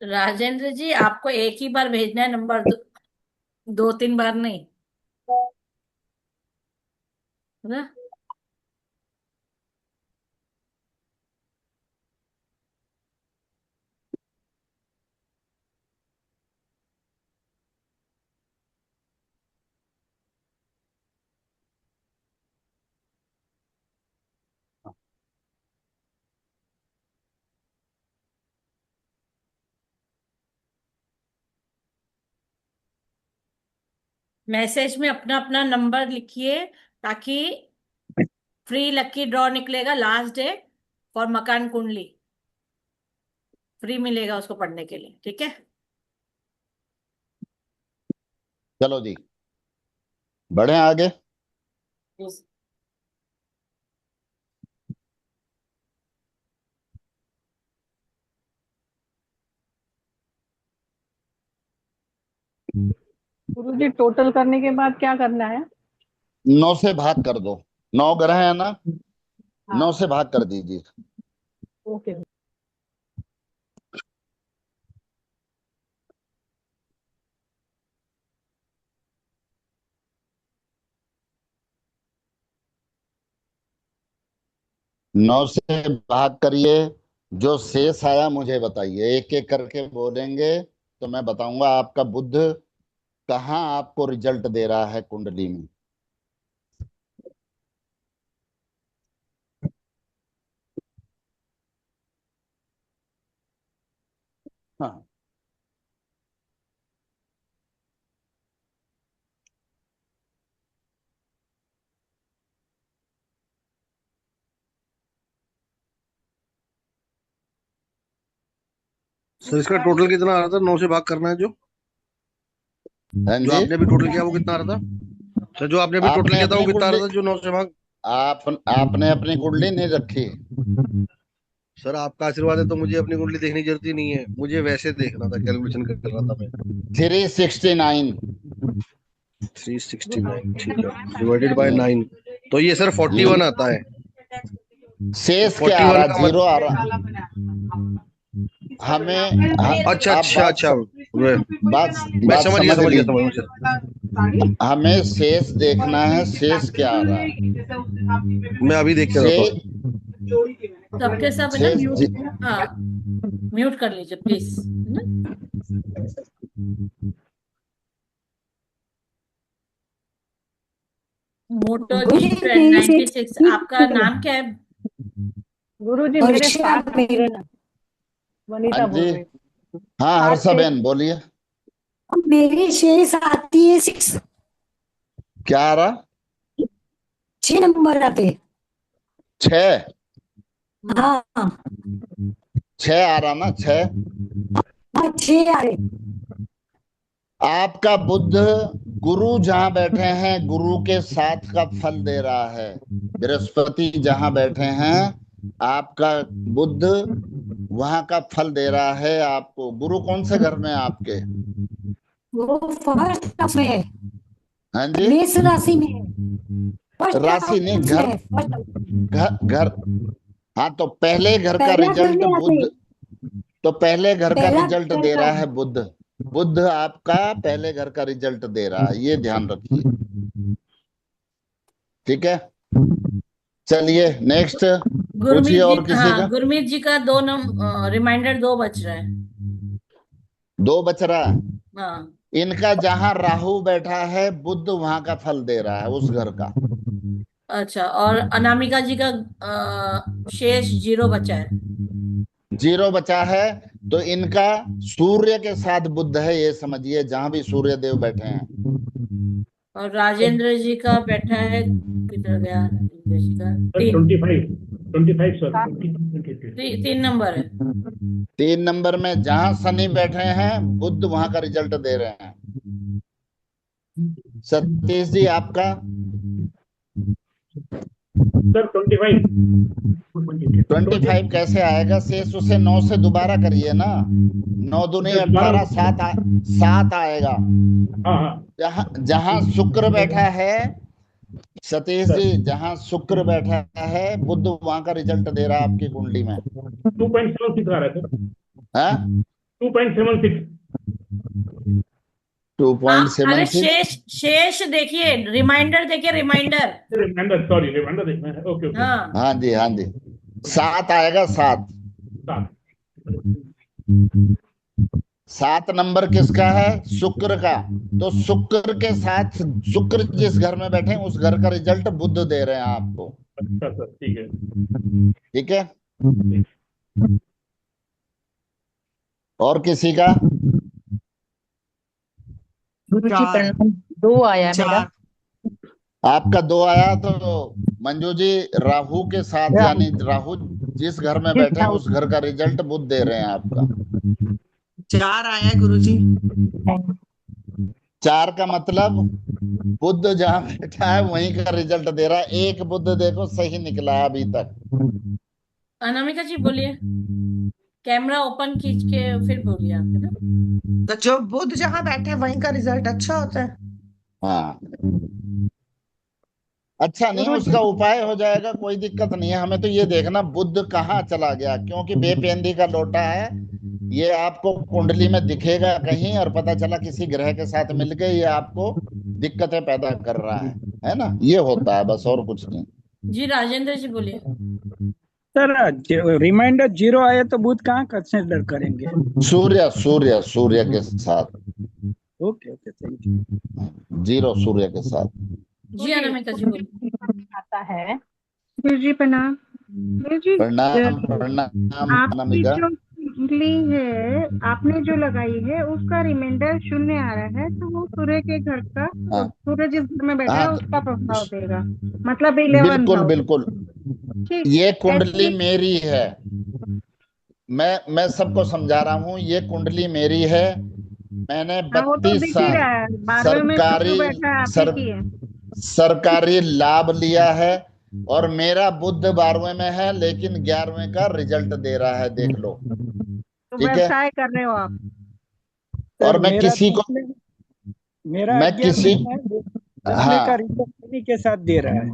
राजेंद्र जी, आपको एक ही बार भेजना है नंबर, दो तीन बार नहीं, है ना? मैसेज में अपना अपना नंबर लिखिए, ताकि फ्री लकी ड्रॉ निकलेगा लास्ट डे फॉर मकान कुंडली, फ्री मिलेगा उसको पढ़ने के लिए, ठीक है? चलो जी, बढ़े आगे। गुरुजी टोटल करने के बाद क्या करना है? 9 से भाग कर दो। 9 ग्रह है ना, 9 से भाग कर दीजिए। ओके। 9 से भाग करिए, जो शेष आया मुझे बताइए। एक एक करके बोलेंगे तो मैं बताऊंगा आपका बुध कहाँ आपको रिजल्ट दे रहा है कुंडली में। हाँ, सर इसका टोटल कितना आ रहा था? 9 से भाग करना है जो हाँ जो जी। आपने अभी टोटल किया वो कितना आ रहा था? सर जो आपने अभी टोटल आपने किया था वो अपनी कितना आ कुंडली, रहा था जो 9 से भाग? आपने अपनी कुंडली नहीं रखी। सर आपका आशीर्वाद है तो मुझे अपनी कुंडली देखने की जरूरत ही नहीं है, मुझे वैसे देखना था, कैलकुलेशन कर रहा था मैं। 369। 369 ठीक है, डिवाइडेड बाय 9, तो ये सर 41 आता है। शेष क्या आ 41 रहा? का जीरो आ मतलब रहा हमें। अच्छा आप अच्छा अच्छा, मैं बात समझ गया समझ समझ गया लीजिए। समझ गया। हमें शेष देखना है, शेष क्या आ रहा है। मैं अभी देख के से आता हूँ। सबके सब है ना, शेष म्यूट। हाँ, म्यूट कर लीजिए प्लीज, है ना? मोटो जी गुरुजी मेरी से 96, आपका नाम क्या है? गुरुजी मेरे वर्षा 60 मेरा नाम। हाँ वनीता बोल जी। रही हूँ। हाँ 60 हर्षा से बहन बोलिए। मेरी शेष आती है 6। क्या आ रहा? 6 नंबर आते। 6। हाँ 6 आ रहा ना? 6। हाँ 6 आ रहे। आपका बुध गुरु जहां बैठे हैं, गुरु के साथ का फल दे रहा है। बृहस्पति जहां बैठे हैं, आपका बुध वहां का फल दे रहा है आपको। गुरु कौन से घर में है आपके? वो फर्स्ट हाउस में है, हाँ जी। मेष राशि में है। फर्स्ट राशि नहीं, हाउस में घर। है, फर्स्ट हाउस। घर। हाँ तो पहले घर का पहला घर रिजल्ट में आते बुध, हैं। तो पहले घर का पहला रिजल्ट घर दे का रहा है बुध। बुध आपका पहले घर का रिजल्ट दे रहा है, ये ध्यान रखिए। ठीक है, चलिए नेक्स्ट पूछिए गुरमीत जी, और किसी हाँ का। गुरमीत जी का दो रिमाइंडर दो बच रहा है। 2 बच रहा है। हाँ। इनका जहां राहु बैठा है, बुध वहां का फल दे रहा है उस घर का। अच्छा, और अनामिका जी का शेष 0 बचा है। 0 बचा है। तो इनका सूर्य के साथ बुध है, ये समझिए, जहां भी सूर्य देव बैठे हैं। और राजेंद्र जी का बैठा है, किधर गया राजेंद्र जी का? सर 3। 25 सर, 23। 3 नंबर है। 3 नंबर में जहां शनि बैठे हैं, बुध वहां का रिजल्ट दे रहे हैं। सतीश जी आपका सर 25 25 कैसे आएगा शेष? उसे 9 से दोबारा करिए ना। 9 दूनी 18, 7 आएगा। हाँ हाँ जहां जहां शुक्र बैठा है सतीश सर, जी, जहां शुक्र बैठा है बुध वहां का रिजल्ट दे रहा है आपकी कुंडली में। 2.76 आ रहा है सर, हाँ 2.76। आप अरे 2.76। शेष देखिए, रिमाइंडर देखिए, रिमाइंडर। रिमाइंडर, सॉरी रिमाइंडर देखना है। Okay okay. हाँ, हाँ जी, हाँ जी, 7 आएगा, 7। 7। 7 नंबर किसका है? शुक्र का। तो शुक्र के साथ, शुक्र जिस घर में बैठे हैं उस घर का रिजल्ट बुध दे रहे हैं आपको। अच्छा सर, ठीक है। ठीक है। और किसी का? गुरुजी प्रणाम। 2 आया मेरा। आपका 2 आया तो मंजू जी, राहु के साथ, यानी राहु जिस घर में बैठे हैं उस घर का रिजल्ट बुध दे रहे हैं आपका। 4 आया है गुरुजी। 4 का मतलब बुध जहां बैठा है वहीं का रिजल्ट दे रहा है। एक बुध देखो सही निकला है अभी तक। अनामिका जी बोलिए, कैमरा ओपन खींच के फिर बोलिए आप, है ना। तो जो बुध जहां बैठे हैं वहीं का रिजल्ट अच्छा होता है। हाँ, अच्छा नहीं, उसका उपाय हो जाएगा, कोई दिक्कत नहीं है। हमें तो ये देखना बुध कहाँ चला गया, क्योंकि बेपेंदी का लोटा है। ये आपको कुंडली में दिखेगा कहीं और पता चला किसी ग्रह के साथ मिलके ये आपको दिक्कतें पैदा कर रहा है ना। ये होता है बस, और कुछ नहीं। जी राजेंद्र जी बोलिए। सर रिमाइंडर 0 आया तो बुध कहाँ कंसिडर करेंगे? सूर्य, सूर्य, सूर्य के साथ। Okay okay, thank you. 0 सूर्य के साथ। जी अनामिका जी बोलिए। आता है। गुरुजी प्रणाम। गुरुजी, प्रणाम, प्रणाम आपकी अनामिका। जो कुंडली है, आपने जो लगाई है उसका रिमाइंडर 0 आ रहा है, तो वो सूर्य के घर का, हाँ सूर्य जिस घर में बैठा है हाँ, उसका प्रभाव देगा, मतलब 11 बिल्कुल हाउस। बिल्कुल। ठीक। ये कुंडली ऐसे मेरी है। मैं सबको समझा रहा हूँ, ये कुंडली मेरी है। मैंने हाँ, वो तो 32 दिख ही साल रहा है, 12वें में शुक्र सरकारी बैठा है, आप ही सर की है। सरकारी लाभ लिया है। और मेरा बुध 12वें में है, लेकिन 11वें का रिजल्ट दे रहा है, देख लो। तो ठीक है। व्यवसाय कर रहे हो आप। और सर मेरा मैं 11 किसी में है, 10वें का हाँ, रिजल्ट उन्हीं के साथ दे रहा है।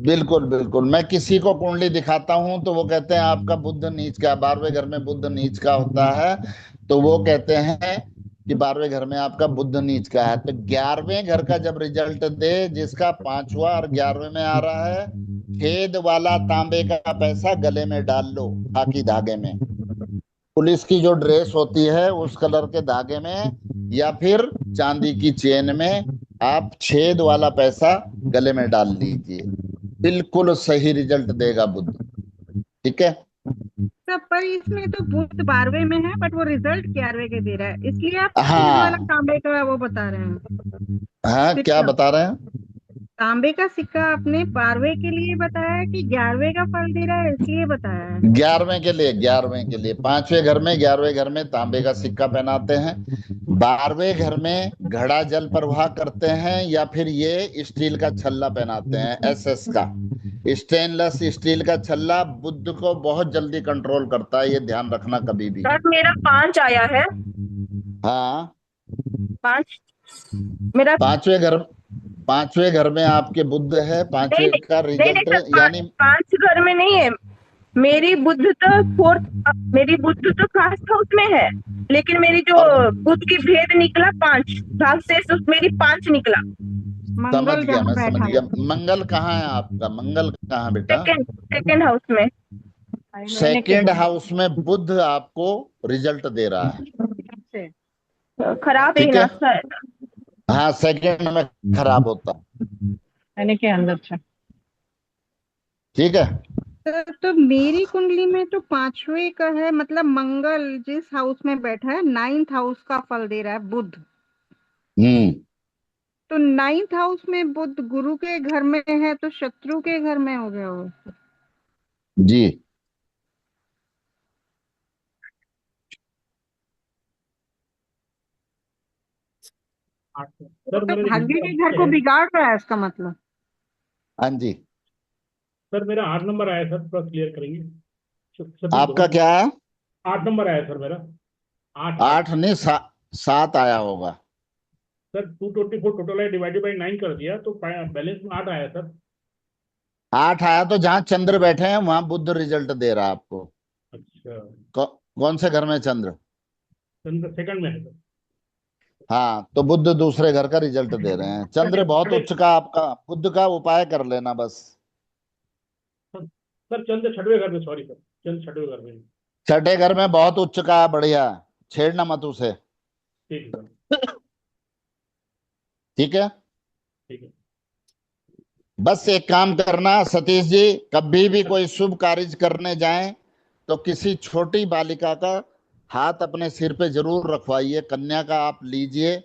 बिल्कुल बिल्कुल। मैं किसी को कुंडली दिखाता हूं तो वो कहते हैं आपका बुध नीच का, 12वें घर में बुध नीच का होता है। तो वो कहते हैं कि 12वें घर में आपका बुध नीच का है। तो 11वें घर का जब रिजल्ट दे, जिसका 5वां और 11वें में आ रहा है, खेद वाला तांबे का पैसा गले में डाल लो, खाकी धागे में। पुलिस की जो ड्रेस होती है उस कलर के धागे में, या फिर चांदी की चेन में आप छेद वाला पैसा गले में डाल लीजिए। बिल्कुल सही रिजल्ट देगा बुध। ठीक है। सब पर इसमें तो बुध 12वें में है, बट वो रिजल्ट 11वें के दे रहा है, इसलिए आप खेद वाला हाँ तांबे का वो बता रहे हैं। हाँ, क्या सिक्का, बता रहे हैं? तांबे का सिक्का आपने 12वें के लिए बताया है कि 11वें का फल दे रहा है इसलिए बताया है? 11वें के लिए, 11वें के लिए। 5वें घर में, 11वें घर में तांबे का सिक्का पहनाते हैं। 12वें घर में घड़ा जल प्रवाह करते हैं, या फिर ये स्टील का छल्ला पहनाते हैं, एसएस का, स्टेनलेस स्टील का छल्ला। बुध को बहुत जल्दी कंट्रोल करता है, ये ध्यान रखना कभी भी। सर मेरा 5 आया है। हाँ, 5 मेरा। 5वें घर में आपके बुध है। नहीं 5वें नहीं का नहीं नहीं रिजल्ट सर, यानी 5 घर में नहीं है। मेरी बुद्ध तो 4th, मेरी बुद्ध तो 1st हाउस में है, लेकिन मेरी जो और बुद्ध की भेद निकला 5 भाग से, मेरी 5 निकला। समझ मंगल गया, जहाँ मैं समझ बैठा गया। है मंगल कहाँ है आपका? मंगल कहाँ है बेटा? सेकेंड सेकेंड हाउस में। सेकेंड हाउस में बुध आपको रिजल्ट दे रहा है। खराब है ठीक है। ना सर? हाँ, सेकेंड में खराब होता है। यानी के अंदर से। ठीक है। तो मेरी कुंडली में तो 5वें का है, मतलब मंगल जिस हाउस में बैठा है 9th हाउस का फल दे रहा है बुध। हम्म। तो 9th हाउस में बुध गुरु के घर में है, तो शत्रु के घर में हो गया वो। जी। सर तो मेरा भाग्य के घर को है। बिगाड़ रहा है इसका मतलब। हाँ जी। सर मेरा 8 नंबर आया सर, थोड़ा क्लियर करेंगे। सतीश आपका धवन। क्या है? 8 नंबर आया सर मेरा। 8 8। 8 नहीं, 7 आया होगा। सर 224 टोटल है, डिवाइडेड बाई 9 कर दिया तो बैलेंस में 8 आया सर। 8 आया तो जहां चंद्र बैठे हैं वहां बुध रिजल्ट दे रहा है आपको। अच्छा। कौन से घर में चंद्र? चंद्र सेकंड में है सर। हाँ, तो बुध दूसरे घर का रिजल्ट दे रहे हैं। चंद्र बहुत उच्च का आपका, बुध का उपाय कर लेना बस। सर चंद्र छठवें घर में, सॉरी सर, चंद्र छठवें घर में। छठे घर में बहुत उच्च का है, बढ़िया। छेड़ना मत उसे। ठीक है सर। ठीक है। ठीक है। बस एक काम करना सतीश जी, कभी भी कोई शुभ कार्य करने जाएं तो किसी छोटी बालिका का हाथ अपने सिर पे जरूर रखवाइए। कन्या का आप लीजिए।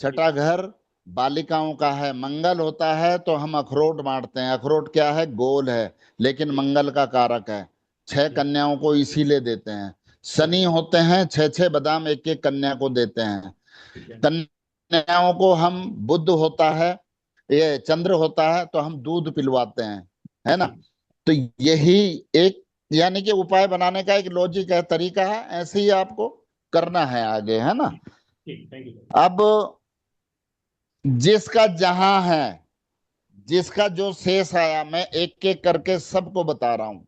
छठा घर बालिकाओं का है। मंगल होता है तो हम अखरोट बांटते हैं। अखरोट क्या है? गोल है, लेकिन मंगल का कारक है। 6 कन्याओं को इसीलिए देते हैं। शनि होते हैं, 6 बादाम एक एक कन्या को देते हैं। ठीक है। कन्याओं को हम, बुध होता है, ये चंद्र होता है तो हम दूध पिलवाते हैं, है ना। तो यही एक, यानी कि उपाय बनाने का एक लॉजिक है, तरीका है। ऐसे ही आपको करना है आगे, है ना। ठीक, थैंक यू सर। अब जिसका जहां है, जिसका जो शेष आया, मैं एक एक करके सबको बता रहा हूं।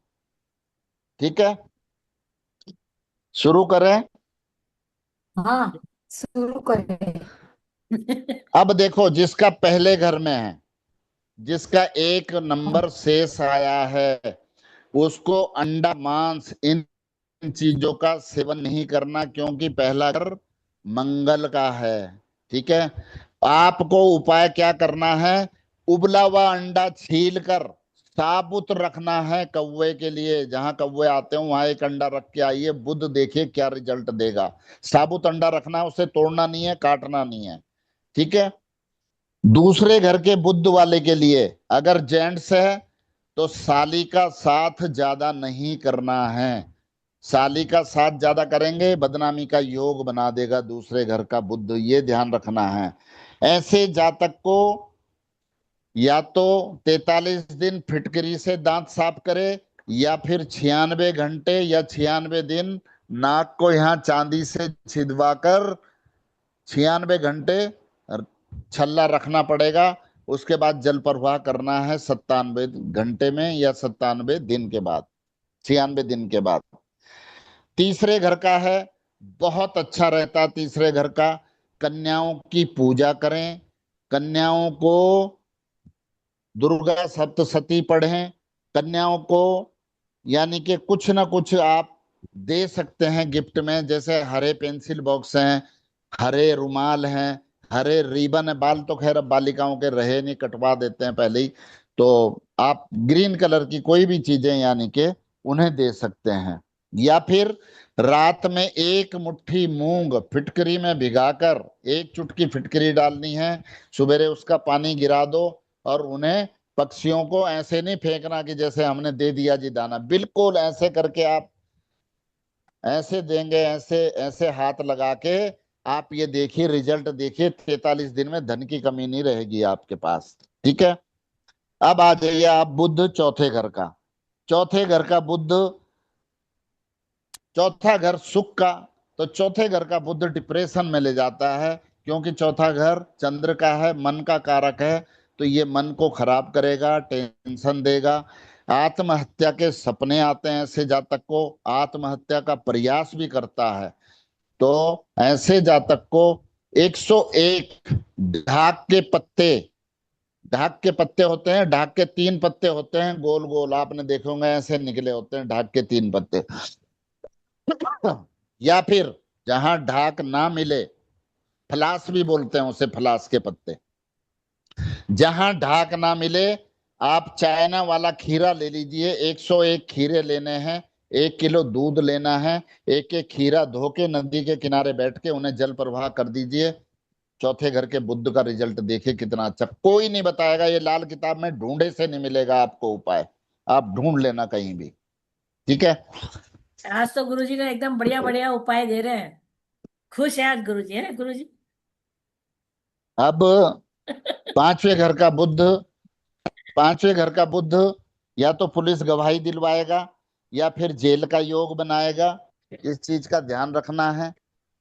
ठीक है, शुरू करें। हाँ, शुरू करें। अब देखो, जिसका पहले घर में है, जिसका 1 नंबर शेष आया है, उसको अंडा मांस इन चीजों का सेवन नहीं करना, क्योंकि पहला घर मंगल का है। ठीक है। आपको उपाय क्या करना है? उबला हुआ अंडा छील कर साबुत रखना है कौवे के लिए। जहां कौवे आते हो वहां एक अंडा रख के आइए, बुध देखिए क्या रिजल्ट देगा। साबुत अंडा रखना है, उसे तोड़ना नहीं है, काटना नहीं है। ठीक है। दूसरे घर के बुध वाले के लिए, अगर जेंट्स है तो साली का साथ ज्यादा नहीं करना है। साली का साथ ज्यादा करेंगे बदनामी का योग बना देगा दूसरे घर का बुध, ये ध्यान रखना है। ऐसे जातक को या तो 43 दिन फिटकरी से दांत साफ करे, या फिर 96 घंटे या 96 दिन नाक को यहाँ चांदी से छिदवा कर 96 घंटे छल्ला रखना पड़ेगा। उसके बाद जल प्रवाह करना है 97 घंटे में या 97 दिन के बाद, 96 दिन के बाद। तीसरे घर का है, बहुत अच्छा रहता तीसरे घर का। कन्याओं की पूजा करें, कन्याओं को दुर्गा सप्तशती पढ़ें, कन्याओं को यानी कि कुछ ना कुछ आप दे सकते हैं गिफ्ट में। जैसे हरे पेंसिल बॉक्स हैं, हरे रुमाल हैं, हरे रिबन है। बाल तो खैर अब बालिकाओं के रहे नहीं, कटवा देते हैं पहले ही। तो आप ग्रीन कलर की कोई भी चीजें यानी कि उन्हें दे सकते हैं। या फिर रात में 1 मुट्ठी मूंग फिटकरी में भिगाकर, 1 चुटकी फिटकरी डालनी है, सवेरे उसका पानी गिरा दो। और उन्हें, पक्षियों को ऐसे नहीं फेंकना कि जैसे हमने दे दिया जी दाना, बिल्कुल ऐसे करके आप ऐसे देंगे, ऐसे ऐसे हाथ लगा के। आप ये देखिए, रिजल्ट देखिए, 43 दिन में धन की कमी नहीं रहेगी आपके पास। ठीक है। अब आ जाइए आप बुध चौथे घर का। चौथे घर का बुध, चौथा घर सुख का, तो चौथे घर का बुध डिप्रेशन में ले जाता है, क्योंकि चौथा घर चंद्र का है, मन का कारक है। तो ये मन को खराब करेगा, टेंशन देगा। आत्महत्या के सपने आते हैं ऐसे जातक को, आत्महत्या का प्रयास भी करता है। तो ऐसे जातक को 101 ढाक के पत्ते, ढाक के पत्ते होते हैं, ढाक के 3 पत्ते होते हैं, गोल गोल आपने देखे होंगे, ऐसे निकले होते हैं ढाक के 3 पत्ते। या फिर जहां ढाक ना मिले, फलास भी बोलते हैं उसे, फलास के पत्ते। जहां ढाक ना मिले, आप चाइना वाला खीरा ले लीजिए। 101 खीरे लेने हैं, 1 किलो दूध लेना है, एक एक खीरा धो के नदी के किनारे बैठ के उन्हें जल प्रवाह कर दीजिए। चौथे घर के बुध का रिजल्ट देखिए कितना अच्छा। कोई नहीं बताएगा, ये लाल किताब में ढूंढे से नहीं मिलेगा आपको उपाय, आप ढूंढ लेना कहीं भी। ठीक है। आज तो गुरुजी ने एकदम बढ़िया बढ़िया उपाय दे रहे हैं। खुश है आज गुरुजी, है गुरुजी। अब पांचवें घर का बुध, पांचवें घर का बुध या तो पुलिस गवाही दिलवाएगा या फिर जेल का योग बनाएगा। इस चीज का ध्यान रखना है,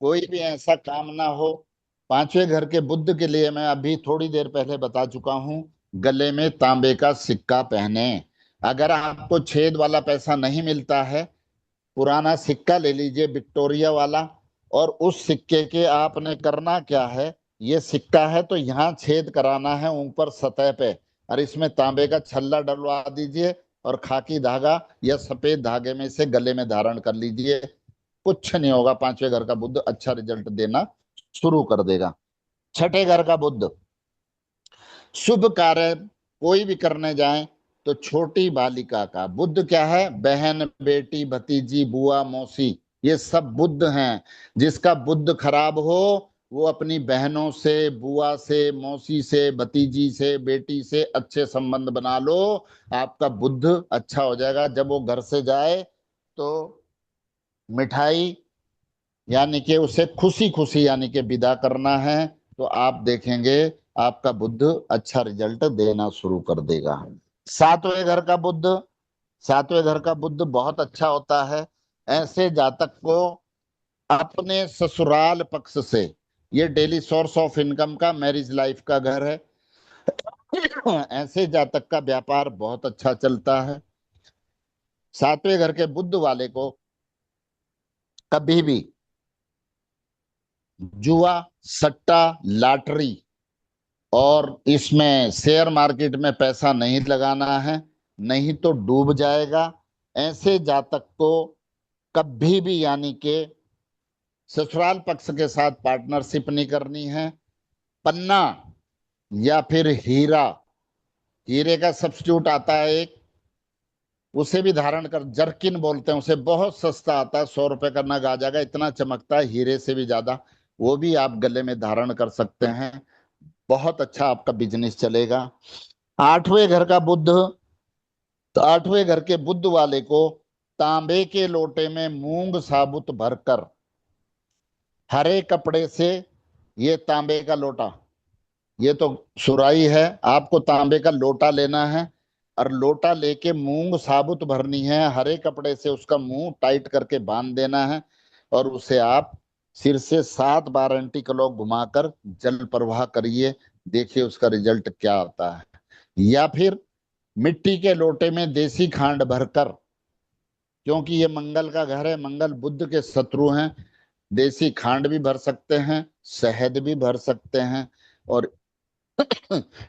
कोई भी ऐसा काम ना हो। पांचवें घर के बुध के लिए मैं अभी थोड़ी देर पहले बता चुका हूं, गले में तांबे का सिक्का पहने। अगर आपको छेद वाला पैसा नहीं मिलता है, पुराना सिक्का ले लीजिए विक्टोरिया वाला, और उस सिक्के के आपने करना क्या है, ये सिक्का है तो यहाँ छेद कराना है ऊपर सतह पे, और इसमें तांबे का छल्ला डलवा दीजिए और खाकी धागा या सफेद धागे में से गले में धारण कर लीजिए। कुछ नहीं होगा, पांचवें घर का बुध अच्छा रिजल्ट देना शुरू कर देगा। छठे घर का बुध, शुभ कार्य कोई भी करने जाए तो छोटी बालिका का बुध क्या है, बहन, बेटी, भतीजी, बुआ, मौसी, ये सब बुध हैं। जिसका बुध खराब हो वो अपनी बहनों से, बुआ से, मौसी से, भतीजी से, बेटी से अच्छे संबंध बना लो, आपका बुध अच्छा हो जाएगा। जब वो घर से जाए तो मिठाई यानी कि उसे खुशी खुशी यानी कि विदा करना है, तो आप देखेंगे आपका बुध अच्छा रिजल्ट देना शुरू कर देगा। सातवें घर का बुध, सातवें घर का बुध बहुत अच्छा होता है। ऐसे जातक को अपने ससुराल पक्ष से, ये डेली सोर्स ऑफ इनकम का, मैरिज लाइफ का घर है, ऐसे जातक का व्यापार बहुत अच्छा चलता है। सातवें घर के बुध वाले को कभी भी जुआ, सट्टा, लॉटरी और इसमें शेयर मार्केट में पैसा नहीं लगाना है, नहीं तो डूब जाएगा। ऐसे जातक को कभी भी यानी कि ससुराल पक्ष के साथ पार्टनरशिप नहीं करनी है। पन्ना या फिर हीरा, हीरे का सब्स्टिट्यूट आता है एक, उसे भी धारण कर, जर्किन बोलते हैं उसे, बहुत सस्ता आता है, 100 रुपए का नग आ जाएगा, इतना चमकता है हीरे से भी ज्यादा, वो भी आप गले में धारण कर सकते हैं। बहुत अच्छा आपका बिजनेस चलेगा। आठवें घर का बुध, तो आठवें घर के बुध वाले को तांबे के लोटे में मूंग साबुत भरकर हरे कपड़े से, ये तांबे का लोटा, ये तो सुराही है, आपको तांबे का लोटा लेना है और लोटा लेके मूंग साबुत भरनी है, हरे कपड़े से उसका मुंह टाइट करके बांध देना है, और उसे आप सिर से 7 बार एंटी क्लॉक घुमाकर जल प्रवाह करिए, देखिए उसका रिजल्ट क्या आता है। या फिर मिट्टी के लोटे में देसी खांड भरकर, क्योंकि ये मंगल का घर है, मंगल बुध के शत्रु हैं, देसी खांड भी भर सकते हैं, शहद भी भर सकते हैं, और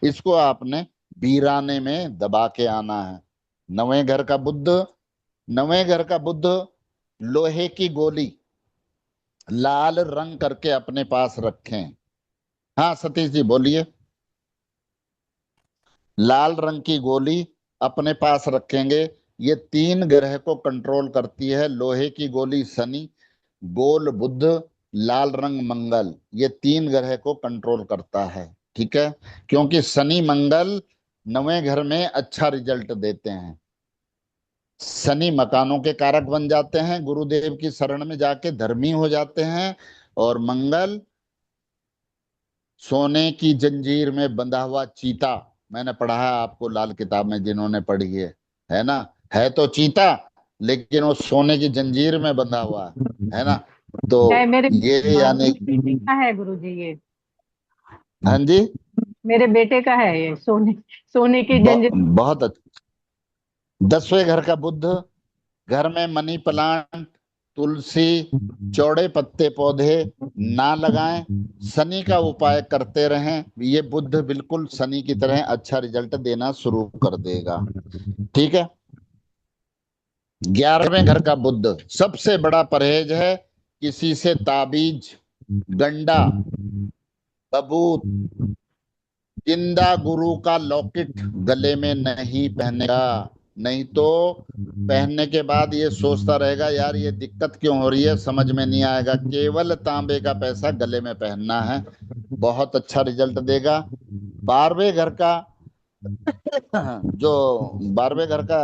इसको आपने वीराने में दबा के आना है। नवें घर का बुध, नवें घर का बुध लोहे की गोली लाल रंग करके अपने पास रखें। हाँ सतीश जी बोलिए। लाल रंग की गोली अपने पास रखेंगे, ये 3 ग्रह को कंट्रोल करती है। लोहे की गोली शनि, गोल बुध, लाल रंग मंगल, ये 3 ग्रह को कंट्रोल करता है। ठीक है, क्योंकि शनि मंगल नवें घर में अच्छा रिजल्ट देते हैं। शनि मकानों के कारक बन जाते हैं, गुरुदेव की शरण में जाके धर्मी हो जाते हैं, और मंगल सोने की जंजीर में बंधा हुआ चीता, मैंने पढ़ा है आपको लाल किताब में जिन्होंने पढ़ी है ना, है तो चीता लेकिन वो सोने की जंजीर में बंधा हुआ है ना, तो मेरे ये यानी बेटे का है गुरुजी ये, हाँ जी, मेरे बेटे का है ये, सोने की जंजीर। बहुत अच्छा। 10वें घर का बुध, घर में मनी प्लांट, तुलसी, चौड़े पत्ते पौधे ना लगाएं, शनि का उपाय करते रहें, ये बुध बिल्कुल शनि की तरह अच्छा रिजल्ट देना शुरू कर देगा। ठीक है। 11वें घर का बुध, सबसे बड़ा परहेज है किसी से ताबीज, गंडा, बबूत, जिंदा गुरु का लॉकेट गले में नहीं पहनेगा, नहीं तो पहनने के बाद ये सोचता रहेगा यार ये दिक्कत क्यों हो रही है, समझ में नहीं आएगा। केवल तांबे का पैसा गले में पहनना है, बहुत अच्छा रिजल्ट देगा। 12वें घर का जो 12वें घर का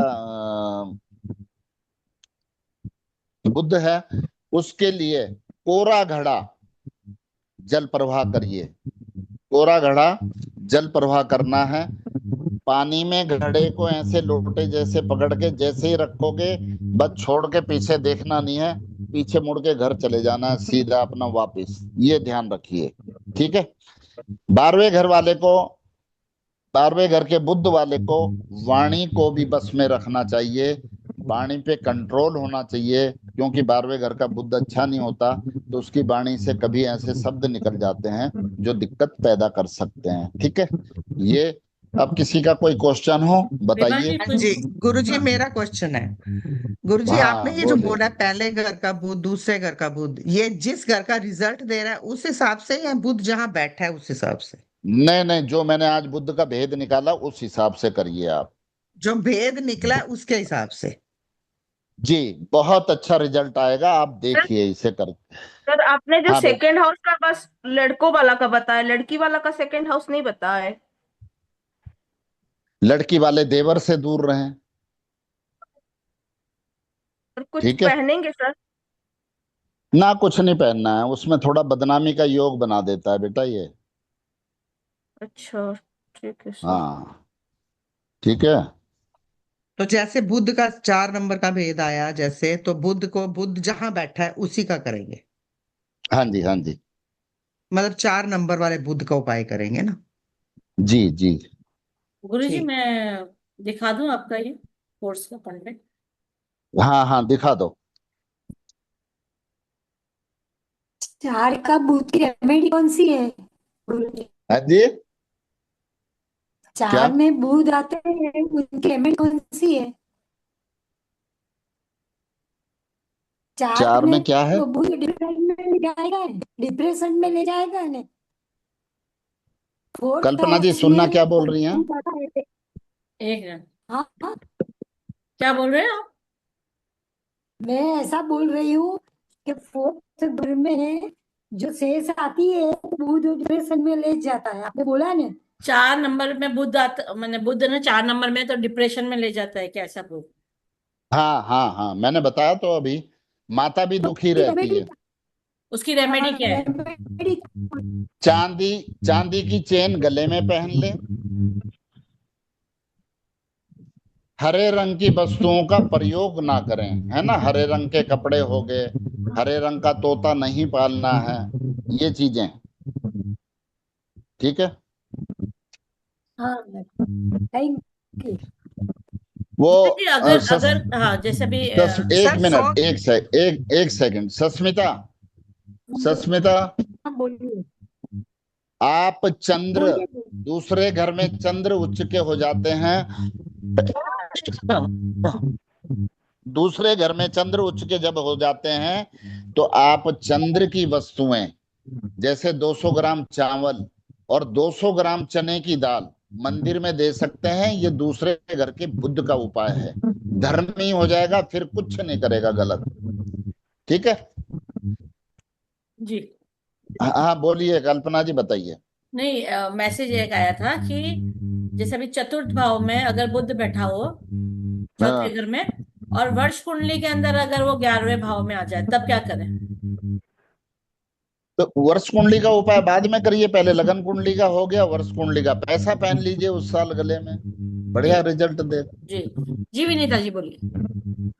बुध है, उसके लिए कोरा घड़ा जल प्रवाह करिए, कोरा घड़ा जल प्रवाह करना है। पानी में घड़े को ऐसे लोटे जैसे पकड़ के जैसे ही रखोगे, बस छोड़ के पीछे देखना नहीं है, पीछे मुड़ के घर चले जाना है सीधा अपना वापस, ये ध्यान रखिए। ठीक है। 12वें घर वाले को, 12वें घर के बुध वाले को वाणी को भी बस में रखना चाहिए, वाणी पे कंट्रोल होना चाहिए, क्योंकि 12वें घर का बुध अच्छा नहीं होता तो उसकी वाणी से कभी ऐसे शब्द निकल जाते हैं जो दिक्कत पैदा कर सकते हैं। ठीक है। ये अब किसी का कोई क्वेश्चन हो बताइए। विभा जी, जी कुछ गुरुजी, हाँ मेरा क्वेश्चन है। गुरुजी, हाँ आपने ये जो बोलिए। बोला पहले घर का बुध, दूसरे घर का बुध, ये जिस घर का रिजल्ट दे रहा है उस हिसाब से, या बुध जहां बैठा है उस हिसाब से? नहीं नहीं, जो मैंने आज बुद्ध का भेद निकाला उस हिसाब से करिए आप। जो भेद निकला उसके हिसाब से? जी, बहुत अच्छा रिजल्ट आएगा, आप देखिए इसे कर। सर आपने जो हाँ बेटा, सेकंड हाउस का बस लड़कों वाला का बताया, लड़की वाला का सेकंड हाउस नहीं बताया है। लड़की वाले देवर से दूर रहें। और कुछ ठीक है पहनेंगे सर? ना, कुछ नहीं पहनना है, उसमें थोड़ा बदनामी का योग बना देता है बेटा ये। अच्छा ठीक है सर। हाँ ठीक है। तो जैसे बुध का 4 नंबर का भेद आया, जैसे तो बुध को, बुध जहां बैठा है उसी का करेंगे, हाँ जी हाँ जी। मतलब 4 नंबर वाले बुध का उपाय करेंगे ना? जी जी। गुरुजी ठीक। मैं दिखा दूं आपका ये कोर्स का कंटेंट? हाँ हाँ दिखा दो। 4 का भूत की रेमेडी कौन सी है गुरुजी? हाँ जी। क्या 4 में भूत आते हैं, उनकी रेमेडी कौन सी है? 4 4 में में क्या है? वो भूत डिप्रेशन में ले जाएगा, डिप्रेशन में ले जाएगा ने। 4th कल्पना जी हाउस सुनना में क्या बोल रही हैं? भूत आता है। एक मिनट, हाँ हाँ, क्या बोल रहे हैं आप? मैं ऐसा बोल रही हूँ कि 4th घर में जो शेष आती है भूत डिप्रेशन में ले जाता है, आपने बोला ना। 4 नंबर में बुध आता, मैंने बुध ने 4 नंबर में तो डिप्रेशन में ले जाता है क्या, ऐसा बोल? हाँ हाँ हाँ, मैंने बताया तो अभी, माता भी दुखी रहती रेमेडी, है। उसकी रेमेडी हाँ क्या है? रेमेडी, चांदी, चांदी की चेन गले में पहन ले, हरे रंग की वस्तुओं का प्रयोग ना करें, है ना, हरे रंग के कपड़े हो गए, हरे रंग का तोता नहीं पालना है, ये चीजें। ठीक है। हाँ थैंक यू। वो गुरुजी अगर अगर हाँ जैसे भी एक सर मिनट, एक सेकंड, सस्मिता, सस्मिता, हाँ बोलिए आप चंद्र, बोलिए। दूसरे घर में चंद्र उच्च के हो जाते हैं, दूसरे घर में चंद्र उच्च के जब हो जाते हैं तो आप चंद्र की वस्तुएं जैसे 200 ग्राम चावल और 200 ग्राम चने की दाल मंदिर में दे सकते हैं। ये दूसरे घर के बुद्ध का उपाय है, धर्मी हो जाएगा, फिर कुछ नहीं करेगा गलत। ठीक है। जी हाँ बोलिए कल्पना जी, बताइए। नहीं, मैसेज एक आया था कि जैसे अभी चतुर्थ भाव में अगर बुध बैठा हो चौथे हाँ, घर में, और वर्ष कुंडली के अंदर अगर वो 11वें भाव में आ जाए तब क्या करें? तो वर्ष कुंडली का उपाय बाद में करिए, पहले लगन कुंडली का हो गया, वर्ष कुंडली का पैसा पहन लीजिए उस साल गले में, जी बढ़िया रिजल्ट दे। जी जी, विनीता जी बोलिए।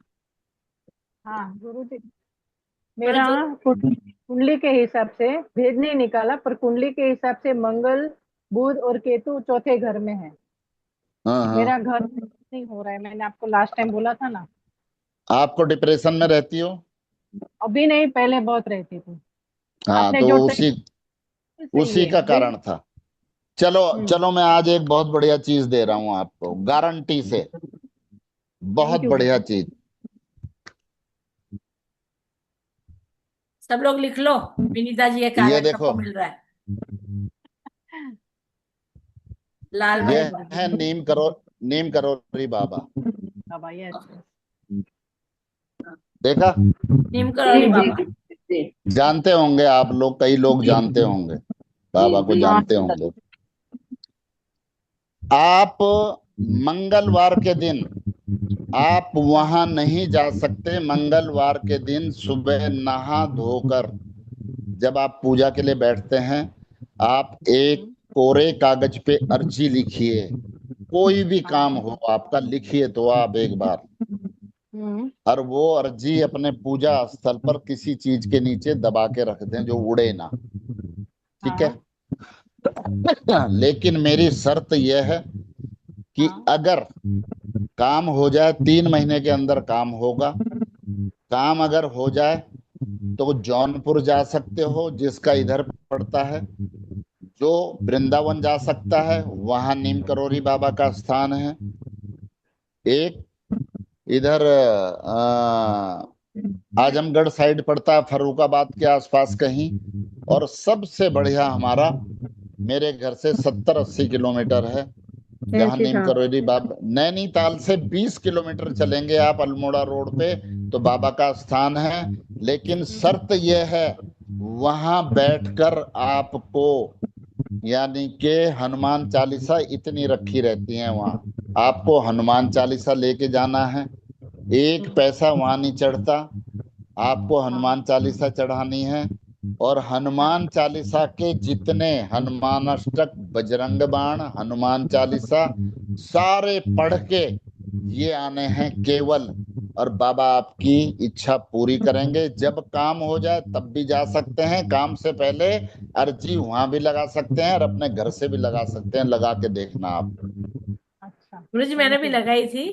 हाँ गुरु जी, पर मेरा जो कुंडली के हिसाब से भेद नहीं निकाला, पर कुंडली के हिसाब से मंगल, बुध और केतु चौथे घर में है। हाँ हाँ। मेरा घर नहीं हो रहा है, मैंने आपको लास्ट टाइम बोला था ना। आपको डिप्रेशन में रहती हो? अभी नहीं, पहले बहुत रहती थी। हाँ आपने तो जो उसी सही उसी है का कारण था। चलो चलो, मैं आज एक बहुत बढ़िया चीज दे रहा हूं आपको गारंटी से, बहुत थैंक यू। बढ़िया चीज। सब लोग लिख लो, विनीता जी का ये कार्ड देखो, सबको मिल रहा है। लाल ये बत्ती। है नीम करोरी बाबा, बाबा यस। देखा? नीम करोली बाबा। जानते होंगे आप लोग, कई लोग जानते होंगे, बाबा को जानते होंगे आप। मंगलवार के दिन आप वहां नहीं जा सकते, मंगलवार के दिन सुबह नहा धोकर जब आप पूजा के लिए बैठते हैं, आप एक कोरे कागज पे अर्जी लिखिए कोई भी काम हो आपका, लिखिए तो आप एक बार, और वो अर्जी अपने पूजा स्थल पर किसी चीज के नीचे दबा के रख दें जो उड़े ना, ठीक है। लेकिन मेरी शर्त यह है कि अगर काम हो जाए, 3 महीने के अंदर काम होगा, काम अगर हो जाए तो जौनपुर जा सकते हो जिसका इधर पड़ता है, जो वृंदावन जा सकता है, वहां नीम करोरी बाबा का स्थान है, एक इधर आजमगढ़ साइड पड़ता है, फर्रुखाबाद के आसपास कहीं, और सबसे बढ़िया हमारा मेरे घर से 70-80 किलोमीटर है, जहाँ नीम करोरी बाबा, नैनीताल से 20 किलोमीटर चलेंगे आप अल्मोड़ा रोड पे तो बाबा का स्थान है। लेकिन शर्त यह है वहां बैठकर आपको, यानी कि हनुमान चालीसा इतनी रखी रहती है वहां, आपको हनुमान चालीसा लेके जाना है, एक पैसा वहां नहीं चढ़ता, आपको हनुमान चालीसा चढ़ानी है, और हनुमान चालीसा के जितने हनुमान अष्टक, बजरंग बाण, हनुमान चालीसा सारे पढ़ के ये आने हैं केवल, और बाबा आपकी इच्छा पूरी करेंगे। जब काम हो जाए तब भी जा सकते हैं, काम से पहले अर्जी वहां भी लगा सकते हैं और अपने घर से भी लगा सकते हैं, लगा के देखना आप। गुरुजी मैंने भी लगाई थी,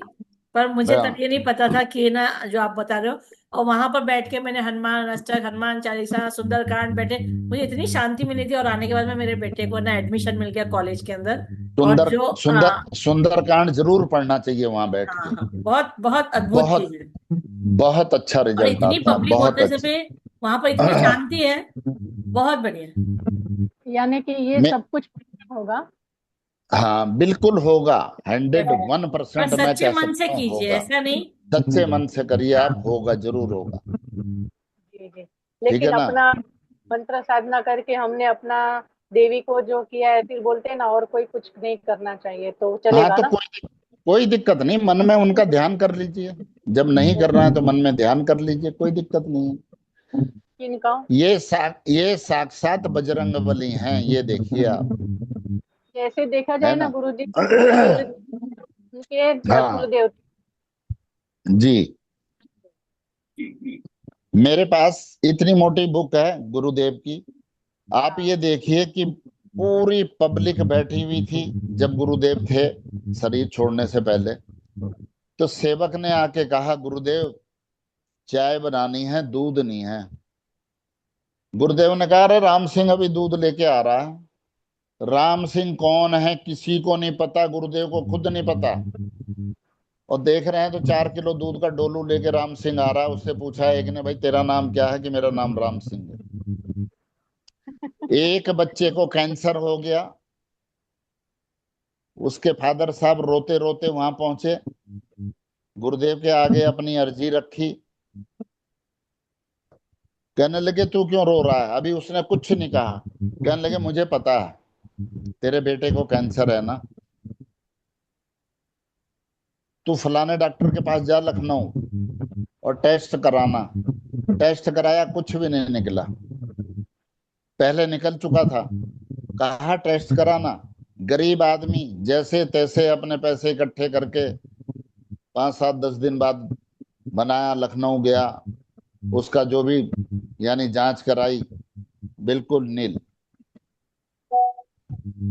पर मुझे तब ये नहीं पता था कि ना जो आप बता रहे हो, और वहां पर बैठ के मैंने हनुमान अष्टक, हनुमान चालीसा, सुंदरकांड बैठे, मुझे इतनी शांति मिली थी। और आने के बाद में मेरे बेटे को ना एडमिशन मिल गया कॉलेज के अंदर, और सुंदर जो सुंदर सुंदरकांड जरूर पढ़ना चाहिए वहां बैठ के, बहुत बहुत अद्भुत बहुत चीज है। बहुत अच्छा और रिजल्ट इतनी आता है, पब्लिक बहुत होने से अच्छा। भी वहां पर इतनी शांति है, बहुत बढ़िया। यानी कि ये मैं सब कुछ होगा। हाँ बिल्कुल होगा, 101% पर मैं सच्चे कह मन से सकता हूँ कीजिए, होगा। ऐसा नहीं। सच्चे मन से करिए आप, होगा, जरूर होगा। जी जी। ठीक लेकिन है ना। अपना मंत्र साधना करके हमने अपना देवी को जो किया है, फिर बोलते हैं ना और कोई कुछ नहीं करना चाहिए, तो हाँ चलेगा तो ना? कोई दिक्कत नहीं, मन में उनका ध्यान कर लीजिए, जब नहीं कर रहा है तो मन में ध्यान कर लीजिए, कोई दिक्कत नहीं है। किनका? ये साक्षात बजरंग बली हैं, ये देखिए आप, जैसे देखा है जाए ना ना। गुरुजी, उनके हाँ कुल देवता। जी, मेरे पास इतनी मोटी बुक है गुरुदेव की, आप ये देखिए कि पूरी पब्लिक बैठी हुई थी जब गुरुदेव थे शरीर छोड़ने से पहले, तो सेवक ने आके कहा गुरुदेव चाय बनानी है, दूध नहीं है। गुरुदेव ने कहा अरे राम सिंह अभी दूध लेके आ रहा है। राम सिंह कौन है किसी को नहीं पता, गुरुदेव को खुद नहीं पता, और देख रहे हैं तो 4 किलो दूध का डोलू लेके राम सिंह आ रहा है। उससे पूछा एक ने, भाई तेरा नाम क्या है? कि मेरा नाम राम सिंह है। एक बच्चे को कैंसर हो गया, उसके फादर साहब रोते रोते वहां पहुंचे, गुरुदेव के आगे अपनी अर्जी रखी, कहने लगे तू क्यों रो रहा है? अभी उसने कुछ नहीं कहा, कहने लगे मुझे पता है तेरे बेटे को कैंसर है ना, तू फलाने डॉक्टर के पास जा लखनऊ और टेस्ट कराना। टेस्ट कराया, कुछ भी नहीं निकला, पहले निकल चुका था। कहा टेस्ट कराना, गरीब आदमी जैसे तैसे अपने पैसे इकट्ठे करके 5-7-10 दिन बाद बनाया, लखनऊ गया, उसका जो भी यानी जांच कराई, बिल्कुल नील,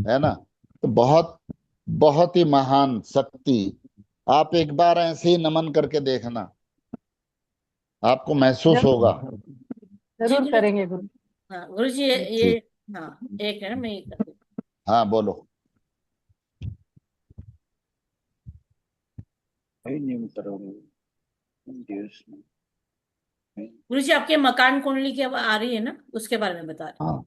है ना। तो बहुत बहुत ही महान शक्ति, आप एक बार ऐसे ही नमन करके देखना, आपको महसूस होगा। जरूर करेंगे गुरु। हाँ गुरुजी, ये हाँ एक है, मैं ये कर दूं। हाँ बोलो। गुरुजी आपके मकान कुंडली की अब आ रही है ना, उसके बारे में बता रहे। हाँ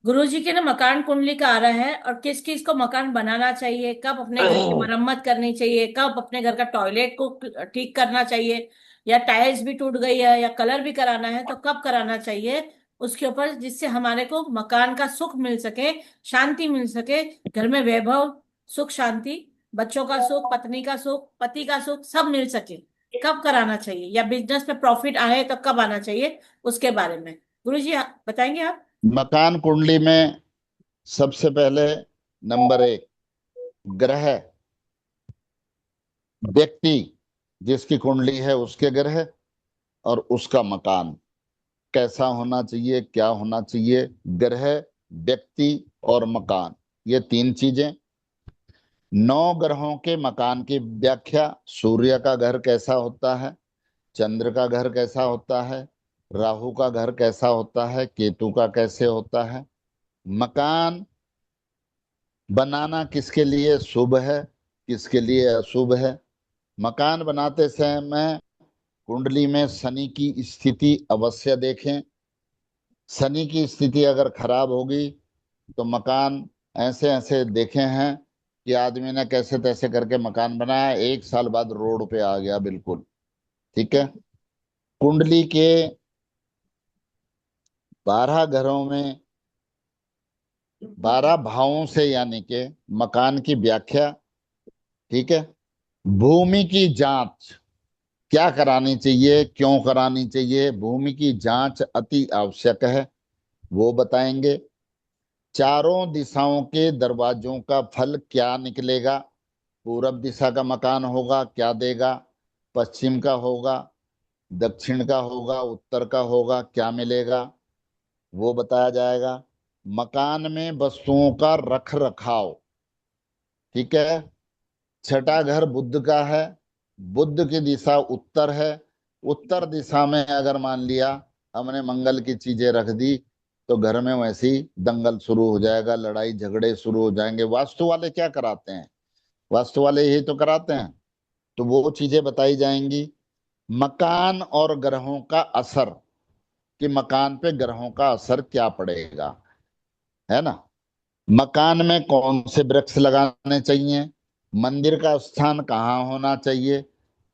गुरुजी के ना मकान कुंडली का आ रहा है, और किस किस को मकान बनाना चाहिए, कब अपने घर की मरम्मत करनी चाहिए, कब अपने घर का टॉयलेट को ठीक करना चाहिए, या टाइल्स भी टूट गई है या कलर भी कराना है तो कब कराना चाहिए, उसके ऊपर, जिससे हमारे को मकान का सुख मिल सके, शांति मिल सके, घर में वैभव, सुख शांति, बच्चों का सुख, पत्नी का सुख, पति का सुख, सब मिल सके, कब कराना चाहिए, या बिजनेस में प्रॉफिट आए तो कब आना चाहिए, उसके बारे में गुरुजी बताएंगे आप। मकान कुंडली में सबसे पहले नंबर 1 ग्रह, व्यक्ति जिसकी कुंडली है उसके ग्रह और उसका मकान कैसा होना चाहिए, क्या होना चाहिए। ग्रह, व्यक्ति और मकान, ये 3 चीजें। 9 ग्रहों के मकान की व्याख्या। सूर्य का घर कैसा होता है, चंद्र का घर कैसा होता है, राहु का घर कैसा होता है, केतु का कैसे होता है। मकान बनाना किसके लिए शुभ है, किसके लिए अशुभ है। मकान बनाते समय कुंडली में शनि की स्थिति अवश्य देखें। शनि की स्थिति अगर खराब होगी तो मकान ऐसे ऐसे देखे हैं कि आदमी ने कैसे तैसे करके मकान बनाया, 1 साल बाद रोड पे आ गया बिल्कुल। ठीक है। कुंडली के 12 घरों में 12 भावों से यानी के मकान की व्याख्या। ठीक है। भूमि की जांच क्या करानी चाहिए, क्यों करानी चाहिए, भूमि की जांच अति आवश्यक है, वो बताएंगे। चारों दिशाओं के दरवाजों का फल क्या निकलेगा। पूरब दिशा का मकान होगा, क्या देगा। पश्चिम का होगा, दक्षिण का होगा, उत्तर का होगा, क्या मिलेगा, वो बताया जाएगा। मकान में वस्तुओं का रख रखाव। ठीक है। छठा घर बुध का है, बुध की दिशा उत्तर है। उत्तर दिशा में अगर मान लिया हमने मंगल की चीजें रख दी तो घर में वैसे ही दंगल शुरू हो जाएगा, लड़ाई झगड़े शुरू हो जाएंगे। वास्तु वाले क्या कराते हैं, वास्तु वाले यही तो कराते हैं, तो वो चीजें बताई जाएंगी। मकान और ग्रहों का असर, कि मकान पे ग्रहों का असर क्या पड़ेगा, है ना। मकान में कौन से वृक्ष लगाने चाहिए, मंदिर का स्थान कहाँ होना चाहिए।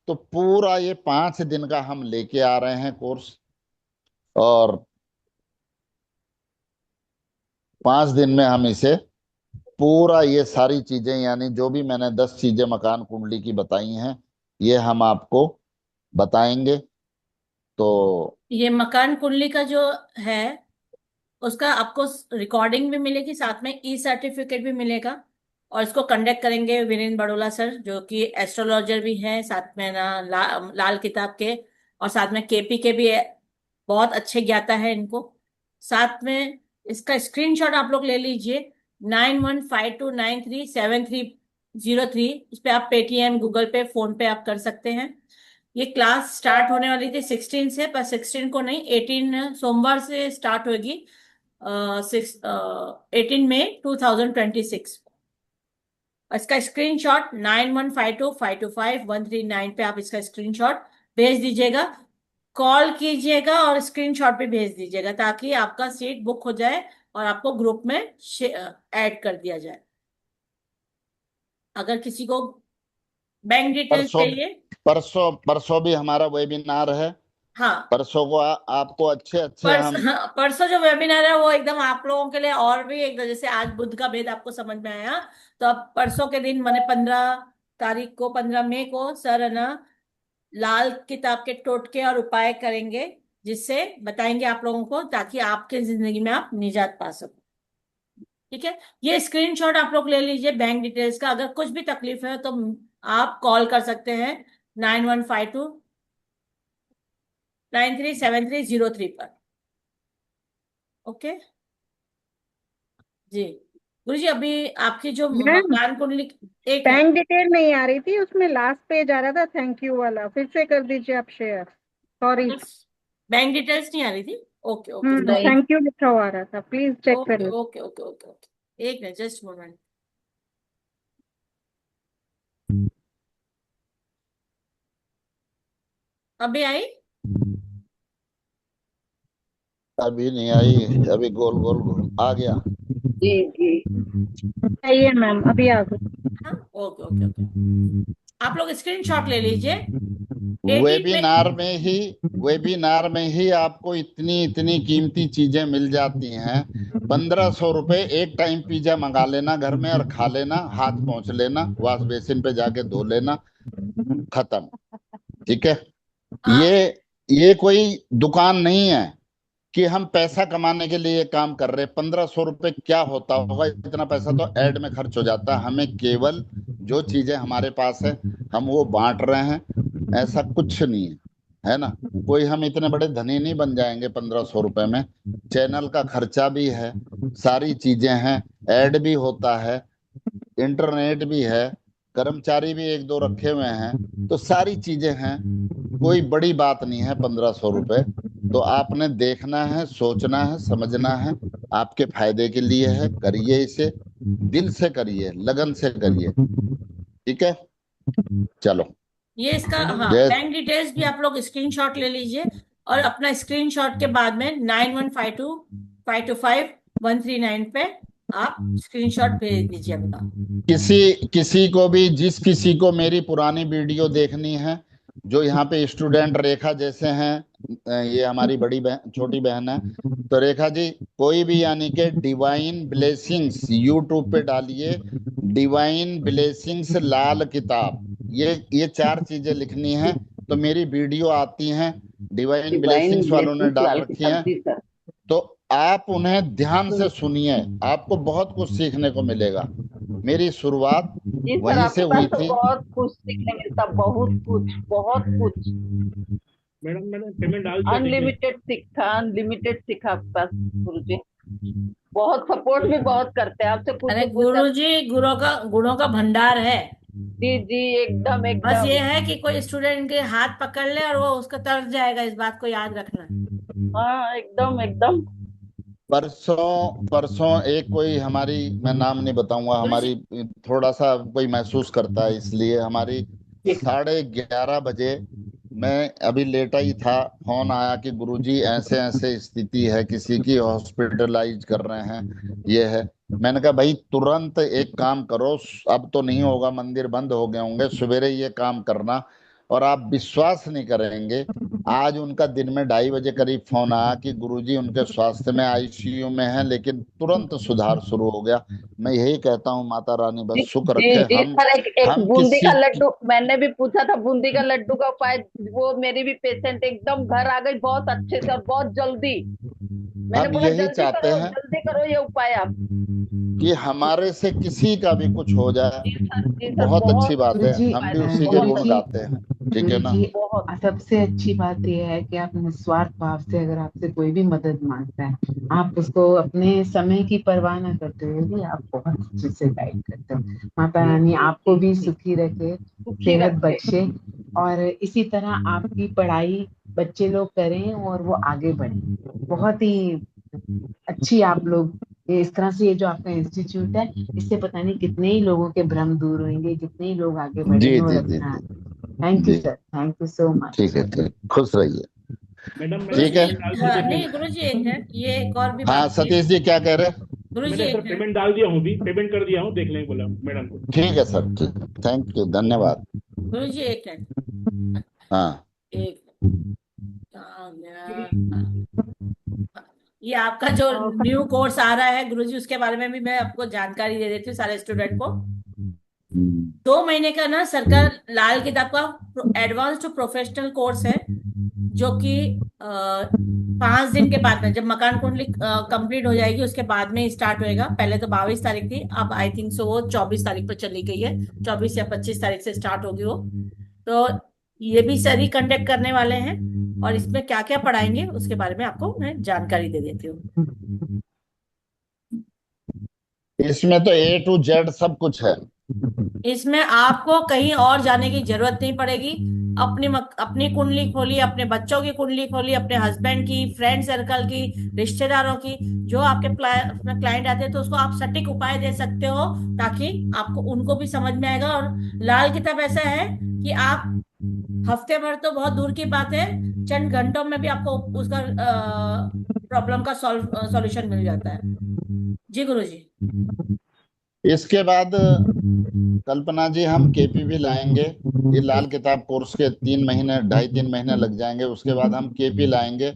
तो पूरा ये 5 दिन का हम लेके आ रहे हैं कोर्स, और 5 दिन में हम इसे पूरा ये सारी चीजें, यानी जो भी मैंने 10 चीजें मकान कुंडली की बताई हैं, ये हम आपको बताएंगे। तो ये मकान कुंडली का जो है उसका आपको रिकॉर्डिंग भी मिलेगी, साथ में ई सर्टिफिकेट भी मिलेगा। और इसको कंडक्ट करेंगे वीरेंद्र बड़ोला सर, जो कि एस्ट्रोलॉजर भी है, साथ में ना लाल किताब के, और साथ में केपी के भी बहुत अच्छे ज्ञाता है इनको। साथ में इसका स्क्रीनशॉट आप लोग ले लीजिए, 9152937303। इस पे आप पेटीएम, गूगल पे, फोन पे आप कर सकते हैं। ये क्लास स्टार्ट होने वाली थी 16 से, पर 16 को नहीं, 18 सोमवार से स्टार्ट होगी, 18 मई 2026। इसका स्क्रीनशॉट 9152525139 पे आप इसका स्क्रीनशॉट भेज दीजिएगा। कॉल कीजिएगा और स्क्रीनशॉट भी भेज दीजिएगा, ताकि आपका सीट बुक हो जाए और आपको ग्रुप में ऐड कर दिया जाए। अगर किसी को बैंक डिटेल्स परसों चाहिए, परसों परसों भी हमारा वेबिनार है। हाँ, परसों को आपको अच्छे अच्छे हम हाँ, परसों जो वेबिनार है वो एकदम आप लोगों के लिए और भी एक, जैसे आज बुद्ध का भेद आपको समझ में आया, तो अब परसों के दिन मैंने 15 तारीख को, 15 मई को सर है ना लाल किताब के टोटके और उपाय करेंगे, जिससे बताएंगे आप लोगों को, ताकि आपके जिंदगी में आप निजात पा सको। ठीक है। ये स्क्रीनशॉट आप लोग ले लीजिए बैंक डिटेल्स का। अगर कुछ भी तकलीफ है तो आप कॉल कर सकते हैं 9152937303 पर। ओके जी। गुरु जी, अभी आपकी जो मैम, मकान कुंडली, एक बैंक डिटेल नहीं आ रही थी, उसमें लास्ट पेज आ रहा था थैंक यू वाला, फिर से कर दीजिए आप शेयर। सॉरी। बैंक डिटेल्स नहीं आ रही थी। ओके ओके नहीं। थैंक यू लिखा हुआ आ रहा था, प्लीज चेक ओके करिए। ओके ओके ओके ओके, एक मिनट, जस्ट मोमेंट। अभी आई? अभी नहीं आई, अभी गोल गोल गोल आ गया। जी जी, सही है मैम, अभी आ गई। हाँ, ओके ओके ओके, आप लोग स्क्रीनशॉट ले लीजिए। 18 वेबिनार में ही आपको इतनी इतनी कीमती चीजें मिल जाती हैं। 1500 रुपए एक टाइम पिज्जा मंगा लेना घर में और खा लेना, हाथ पहुंच लेना, वॉश बेसिन पे जाके धो लेना, खत्म। ठीक है। हाँ, ये कोई दुकान नहीं है कि हम पैसा कमाने के लिए ये काम कर रहे हैं। 1500 रुपये क्या होता होगा, इतना पैसा तो ऐड में खर्च हो जाता है। हमें केवल जो चीजें हमारे पास है हम वो बांट रहे हैं, ऐसा कुछ नहीं है ना। कोई हम इतने बड़े धनी नहीं बन जाएंगे 1500 रुपये में। चैनल का खर्चा भी है, सारी चीजें हैं, ऐड भी होता है, इंटरनेट भी है, कर्मचारी भी एक दो रखे हुए हैं, तो सारी चीजें हैं। कोई बड़ी बात नहीं है 1500 रुपये। तो आपने देखना है, सोचना है, समझना है, आपके फायदे के लिए है। करिए इसे, दिल से करिए, लगन से करिए, ठीक है। चलो, ये इसका हाँ जय बैंक डिटेल्स भी आप लोग स्क्रीनशॉट ले लीजिए और अपना स्क्रीनशॉट के बाद में 9152525139 पे आप स्क्रीनशॉट भेज दीजिए अपना। किसी किसी को भी, जिस किसी को मेरी पुरानी वीडियो देखनी है, जो यहाँ पे स्टूडेंट रेखा जैसे हैं, ये हमारी बड़ी बहन, छोटी बहन है, तो रेखा जी कोई भी यानी कि डिवाइन ब्लेसिंग्स यूट्यूब पे डालिए, डिवाइन ब्लेसिंग्स लाल किताब, ये 4 चीजें लिखनी है तो मेरी वीडियो आती हैं। डिवाइन ब्लेसिंग्स वालों ने डाल रखी हैं, तो आप उन्हें ध्यान से सुनिए, आपको बहुत कुछ सीखने को मिलेगा। मेरी शुरुआत जी सर, वहीं से आपके हुई पास तो थी। बहुत कुछ सीखने मिलता, बहुत कुछ, बहुत कुछ। मैडम मैंने पेमेंट डाल दिया, अनलिमिटेड सीखा आपके पास गुरुजी। बहुत सपोर्ट भी बहुत करते हैं आपसे कुछ अरे तो कुछ गुरुजी गुणों का भंडार है। जी जी, एकदम बस एकदम। ये है कि कोई स्टूडेंट के हाथ पकड़ ले और वो उसका तर जाएगा, इस बात को याद रखना। हाँ एकदम एकदम। परसों परसों एक कोई हमारी, मैं नाम नहीं बताऊंगा, हमारी थोड़ा सा कोई महसूस करता है, इसलिए हमारी 11:30 बजे, मैं अभी लेटा ही था, फोन आया कि गुरुजी ऐसे ऐसे स्थिति है, किसी की हॉस्पिटलाइज कर रहे हैं, ये है। मैंने कहा भाई तुरंत एक काम करो, अब तो नहीं होगा, मंदिर बंद हो गए होंगे, सवेरे ये काम करना। और आप विश्वास नहीं करेंगे, आज उनका दिन में 2:30 बजे करीब फोन आया कि गुरुजी उनके स्वास्थ्य में आईसीयू में है, लेकिन तुरंत सुधार शुरू हो गया। मैं यही कहता हूँ माता रानी जी बस सुख जी रखे। जी हम सर, एक हम बूंदी का किसी लड्डू मैंने भी पूछा था, बूंदी का लड्डू का उपाय, वो मेरी भी पेशेंट एकदम घर आ गई बहुत अच्छे से और बहुत जल्दी। मैंने हम बोला यही चाहते हैं जल्दी करो ये उपाय आप। कि हमारे से किसी का भी कुछ हो जाए, जी सर बहुत अच्छी बहुत बात है, गुरुजी हम भी फायदा, उसी के बहुत गुण गाते हैं, ठीक है ना। गुरुजी बहुत। सबसे अच्छी बात यह है कि आप निस्वार्थ भाव से अगर आपसे कोई भी मदद मांगता है, आप उसको अपने समय की परवाह न करते हुए भी आप बहुत अच्छे से गाइड करते हो। माता रानी आपको भी सुखी रखे, सेहत बख्शे, और इसी तरह आपकी पढ़ाई बच्चे लोग करें और वो आगे बढ़े। बहुत ही अच्छी आप लोग इस तरह से, ये जो आपका इंस्टीट्यूट है, इससे पता नहीं कितने ही लोगों के भ्रम दूर होंगे, कितने ही लोग आगे जी बढ़ेंगे और जी जी अपना। जी थैंक यू जी, sir, thank you so much. ठीक है, ठीक, खुश रहिए। मैडम मैंने ठीक है, पेमेंट डाल दी, देख नहीं लेना। गुरुजी एक मिनट, ये एक और भी हाँ बात है। सतीश जी क्या कह रहे? गुरुजी मैंने एक सर मिनट, पेमेंट डाल दिया हूँ, भी पेमेंट कर दिया हूँ, देख लेंगे बोला मैडम को। ठीक है सर, ठीक, थैंक यू, धन्यवाद। गुरुजी एक मिनट, हाँ एक कहाँ गया? ये आपका जो न्यू कोर्स आ रहा है गुरुजी, उसके बारे में भी मैं आपको जानकारी दे देती हूँ सारे स्टूडेंट को। 2 महीने का ना सरकार लाल किताब का एडवांस टू प्रोफेशनल कोर्स है, जो कि 5 दिन के बाद में, जब मकान कुंडली कंप्लीट हो जाएगी उसके बाद में स्टार्ट होएगा। पहले तो 22 तारीख थी, अब आई थिंक सो वो 24 तारीख पर चली गई है, 24 या 25 तारीख से स्टार्ट होगी वो। तो ये भी सर ही कंडक्ट करने वाले हैं, और इसमें क्या क्या पढ़ाएंगे उसके बारे में आपको मैं जानकारी दे देती हूँ। इसमें तो A to Z सब कुछ है। इसमें आपको कहीं और जाने की जरूरत नहीं पड़ेगी। अपनी कुंडली खोलिए, अपने बच्चों की कुंडली खोलिए, अपने हस्बैंड की, फ्रेंड सर्कल की, रिश्तेदारों की, जो आपके क्लाइंट आते हैं तो उसको आप सटीक उपाय दे सकते हो, ताकि आपको उनको भी समझ में आएगा। और लाल किताब ऐसा है कि आप हफ्ते भर तो बहुत दूर की बात है, चंद घंटों में भी आपको उसका प्रॉब्लम का सॉल्यूशन मिल जाता है। जी गुरुजी। इसके बाद कल्पना जी हम केपी लाएंगे। ये लाल किताब कोर्स के 3 महीने, 2.5-3 महीने लग जाएंगे, उसके बाद हम केपी लाएंगे।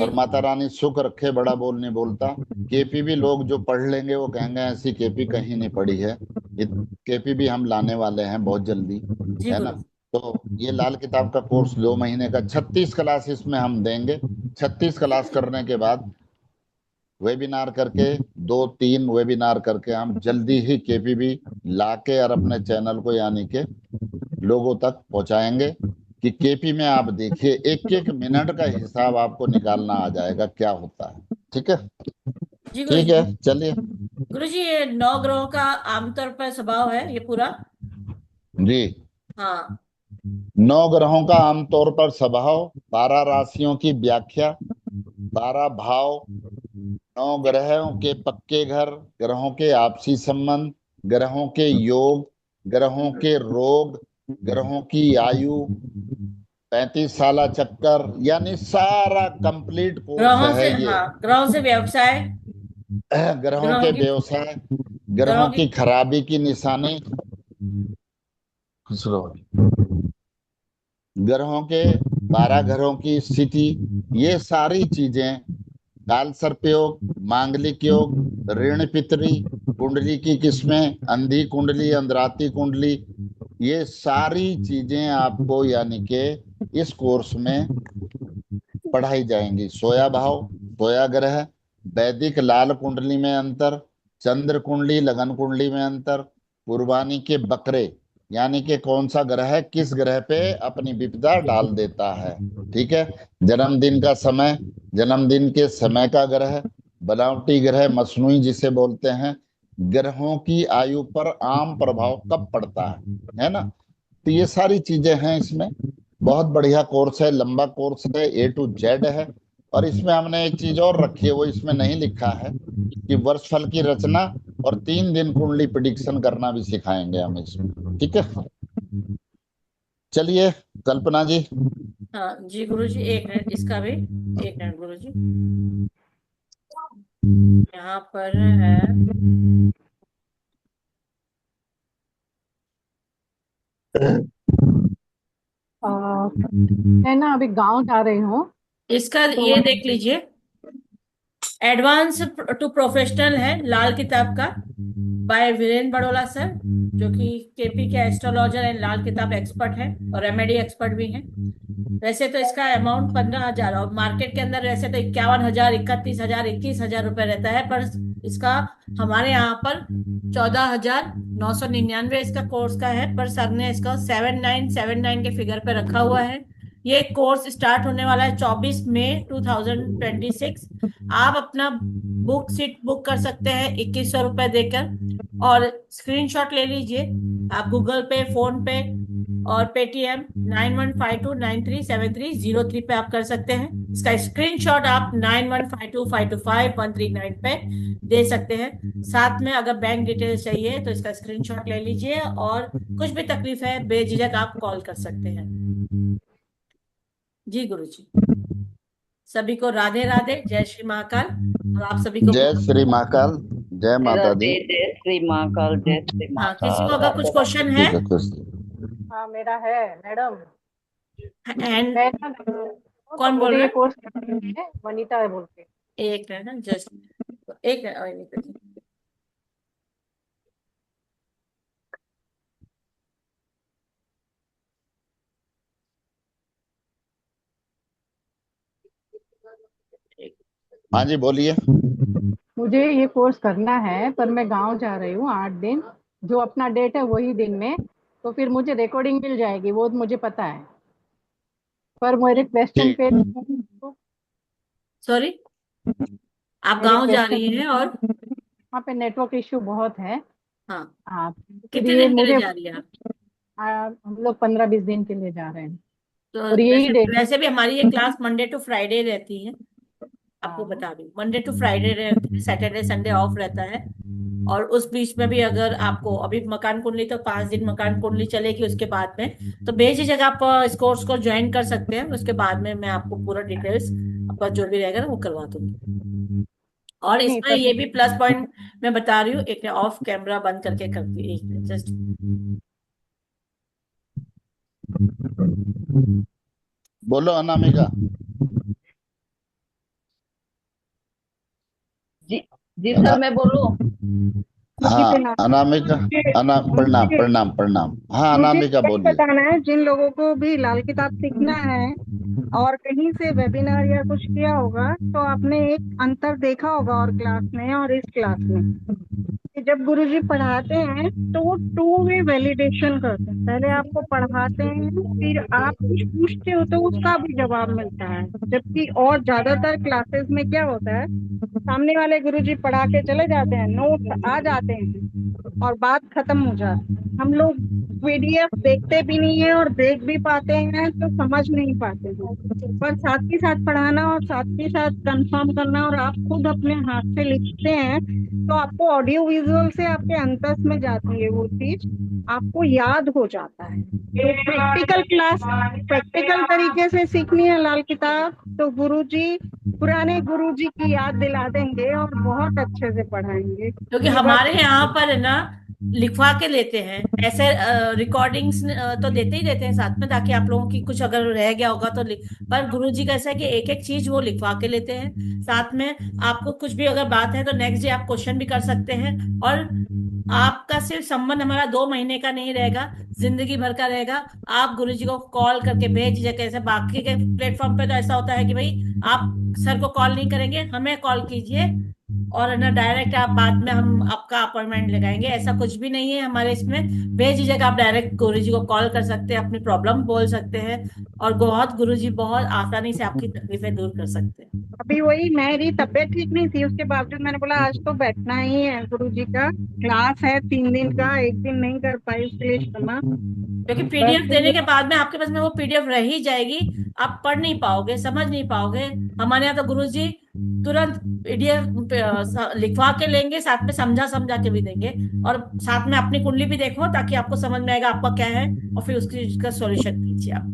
और माता रानी सुख रखे, बड़ा बोल नहीं बोलता, केपी भी लोग जो पढ़ लेंगे वो कहेंगे ऐसी केपी कहीं नहीं पढ़ी है। केपी भी हम लाने वाले हैं बहुत जल्दी, है ना। तो ये लाल किताब का कोर्स 2 महीने का 36 क्लास इसमें हम देंगे। 36 क्लास करने के बाद वेबिनार करके 2-3 वेबिनार करके हम जल्दी ही केपीबी लाके और अपने चैनल को यानी के लोगों तक पहुंचाएंगे कि केपी में आप देखिए एक एक मिनट का हिसाब आपको निकालना आ जाएगा क्या होता है। ठीक है, जी ठीक है, चलिए। गुरुजी, ये 9 ग्रहों का आमतौर पर स्वभाव है ये पूरा। जी, हाँ 9 ग्रहों का आमतौर पर स्वभाव, 12 राशियों की व्याख्या, 12 भाव, 9 ग्रहों के पक्के घर, ग्रहों के आपसी संबंध, ग्रहों के योग, ग्रहों के रोग, ग्रहों की आयु, 35 साला चक्कर, यानी सारा कंप्लीट कोर्स ग्रहों है से, ये। हाँ ग्रहों से व्यवसाय, ग्रहों ग्रहों के की व्यवसाय, ग्रहों ग्रहों की की खराबी की निशानी, खुश रहो। ग्रहों के 12 घरों की स्थिति, ये सारी चीजें, काल सर्प योग, मांगलिक योग, ऋण पितरी, कुंडली की किस्में, अंधी कुंडली, अंधराती कुंडली, ये सारी चीजें आपको यानी के इस कोर्स में पढ़ाई जाएंगी। सोया भाव, सोया ग्रह, वैदिक लाल कुंडली में अंतर, चंद्र कुंडली लगन कुंडली में अंतर, कुर्बानी के बकरे यानी कि कौन सा ग्रह किस ग्रह पे अपनी विपदा डाल देता है। ठीक है, जन्मदिन का समय, जन्मदिन के समय का ग्रह, बनावटी ग्रह मसनूई जिसे बोलते हैं, ग्रहों की आयु पर आम प्रभाव कब पड़ता है ना। तो ये सारी चीजें हैं इसमें। बहुत बढ़िया कोर्स है, लंबा कोर्स है, A to Z है। और इसमें हमने एक चीज और रखी है, वो इसमें नहीं लिखा है कि वर्षफल की रचना और 3 दिन कुंडली प्रिडिक्शन करना भी सिखाएंगे हम इसमें। ठीक है, चलिए कल्पना जी। हाँ जी गुरुजी, एक मिनट इसका भी, एक मिनट गुरुजी, यहाँ पर है। मैं ना अभी गांव जा रही हूँ इसका तो ये देख लीजिए, एडवांस टू प्रोफेशनल है लाल किताब का, बाय वीरेन बड़ोला सर, जो कि केपी के एस्ट्रोलॉजर एंड लाल किताब एक्सपर्ट है और रेमेडी एक्सपर्ट भी हैं। वैसे तो इसका अमाउंट 15,000 और मार्केट के अंदर वैसे तो 51,000, 31,000, 21,000 रुपए रहता है, पर इसका हमारे यहाँ पर 14,999 इसका कोर्स का है, पर सर ने इसका 7979 के फिगर पे रखा हुआ है। ये कोर्स स्टार्ट होने वाला है 24 मई 2026। आप अपना बुक सीट बुक कर सकते हैं 2100 रुपए देकर, और स्क्रीनशॉट ले लीजिए आप गूगल पे, फोन पे और पेटीएम 9152937303 पे आप कर सकते हैं। इसका स्क्रीनशॉट आप 9152525139 पे दे सकते हैं। साथ में अगर बैंक डिटेल्स चाहिए तो इसका स्क्रीनशॉट ले लीजिए, और कुछ भी तकलीफ है बेझिझक आप कॉल कर सकते हैं। जी गुरुजी, सभी को राधे राधे, जय श्री महाकाल। और आप सभी को जय श्री महाकाल, जय माता दी। जय श्री महाकाल, जय श्री हाँ, किसी को महाकाल। अगर कुछ क्वेश्चन है, ठीक है, खुश। हाँ मेरा है मैडम। एंड मैं ना कौन बोल मुझे रहा ये है? कोर्स करना है, वनीता है बोल के। एक मिनट ना, जस्ट एक मिनट। हाँ जी बोलिए। मुझे ये कोर्स करना है पर मैं गांव जा रही हूँ 8 दिन, जो अपना डेट है वही दिन में, तो फिर मुझे रिकॉर्डिंग मिल जाएगी वो मुझे पता है, पर मेरे क्वेश्चन ठीक, पे सॉरी, आप मेरे गांव जा क्वेश्चन रही हैं और वहाँ पे नेटवर्क इश्यू बहुत है। हाँ, हाँ फिर कितने ये दिन के लिए मुझे जा रही है आप? हम लोग 15-20 दिन के लिए जा रहे हैं तो और यही वैसे डेट वैसे भी हमारी ये क्लास मंडे टू फ्राइडे रहती है, आपको बता दूं, मंडे टू फ्राइडे रहती है, सैटरडे संडे ऑफ रहता है। और उस बीच में भी अगर आपको अभी मकान कुंडली तो 5 दिन मकान कुंडली चलेगी, उसके बाद में तो बेझिझक आप इस कोर्स को ज्वाइन कर सकते हैं। उसके बाद में मैं आपको पूरा डिटेल्स आपका जो भी रहेगा ना वो करवा दूंगी। और नहीं इसमें पर ये भी प्लस पॉइंट मैं बता रही हूँ, एक ऑफ कैमरा बंद करके करती है, एक मिनट जस्ट। बोलो अनामिका। जी जी सर, मैं बोलूं? मुझे हाँ पे नाम अनामिका, प्रणाम मुझे प्रणाम प्रणाम। हाँ मुझे अनामिका क्या बोलिए। बताना है, जिन लोगों को भी लाल किताब सीखना है और कहीं से वेबिनार या कुछ किया होगा, तो आपने एक अंतर देखा होगा और क्लास में और इस क्लास में, कि जब गुरुजी पढ़ाते हैं तो वो टू वे वैलिडेशन करते हैं। पहले आपको पढ़ाते हैं, फिर आप कुछ पूछते हो तो उसका भी जवाब मिलता है। जबकि और ज्यादातर क्लासेस में क्या होता है, सामने वाले गुरुजी पढ़ा के चले जाते हैं, नोट्स आ जाते हैं और बात खत्म हो जाती है। हम लोग पीडीएफ देखते भी नहीं है और देख भी पाते हैं तो समझ नहीं पाते हैं। पर साथ ही साथ पढ़ाना और साथ ही साथ कंफर्म करना, और आप खुद अपने हाथ से लिखते हैं तो आपको ऑडियो विजुअल से आपके अंतस में जाती है वो चीज, आपको याद हो जाता है। तो प्रैक्टिकल क्लास, प्रैक्टिकल तरीके से सीखनी है लाल किताब, तो गुरुजी, पुराने गुरुजी की याद दिला देंगे और बहुत अच्छे से पढ़ाएंगे। क्योंकि ये बात हमारे यहाँ पर है ना, लिखवा के लेते हैं ऐसे। रिकॉर्डिंग्स तो देते ही देते हैं साथ में, ताकि आप लोगों की कुछ अगर रह गया होगा तो पर गुरुजी का ऐसा है कि एक एक चीज वो लिखवा के लेते हैं साथ में। आपको कुछ भी अगर बात है तो नेक्स्ट डे आप क्वेश्चन भी कर सकते हैं। और आपका सिर्फ संबंध हमारा 2 महीने का नहीं रहेगा, जिंदगी भर का रहेगा। आप गुरुजी को कॉल करके भेज दीजिए। कैसे बाकी के प्लेटफॉर्म पे तो ऐसा होता है कि भाई आप सर को कॉल नहीं करेंगे, हमें कॉल कीजिए और है ना डायरेक्ट आप बाद में हम आपका अपॉइंटमेंट लगाएंगे। ऐसा कुछ भी नहीं है हमारे इसमें। भेज दीजिएगा, आप डायरेक्ट गुरुजी को कॉल कर सकते हैं, अपनी प्रॉब्लम बोल सकते हैं और बहुत गुरुजी बहुत आसानी से आपकी तकलीफें दूर कर सकते हैं। अभी वही मेरी तबीयत ठीक नहीं थी, उसके बावजूद मैंने बोला आज तो बैठना ही है, गुरुजी का क्लास है 3 दिन का, एक दिन नहीं कर पाई, उसके लिए क्षमा। क्योंकि पीडीएफ देने के बाद में आपके पास में वो पीडीएफ रह ही जाएगी, आप पढ़ नहीं पाओगे, समझ नहीं पाओगे। हमारे यहाँ तो गुरुजी तुरंत पीडीएफ लिखवा के लेंगे, साथ में समझा समझा के भी देंगे, और साथ में अपनी कुंडली भी देखो ताकि आपको समझ में आएगा आपका क्या है, और फिर उसका सॉल्यूशन कीजिए आप।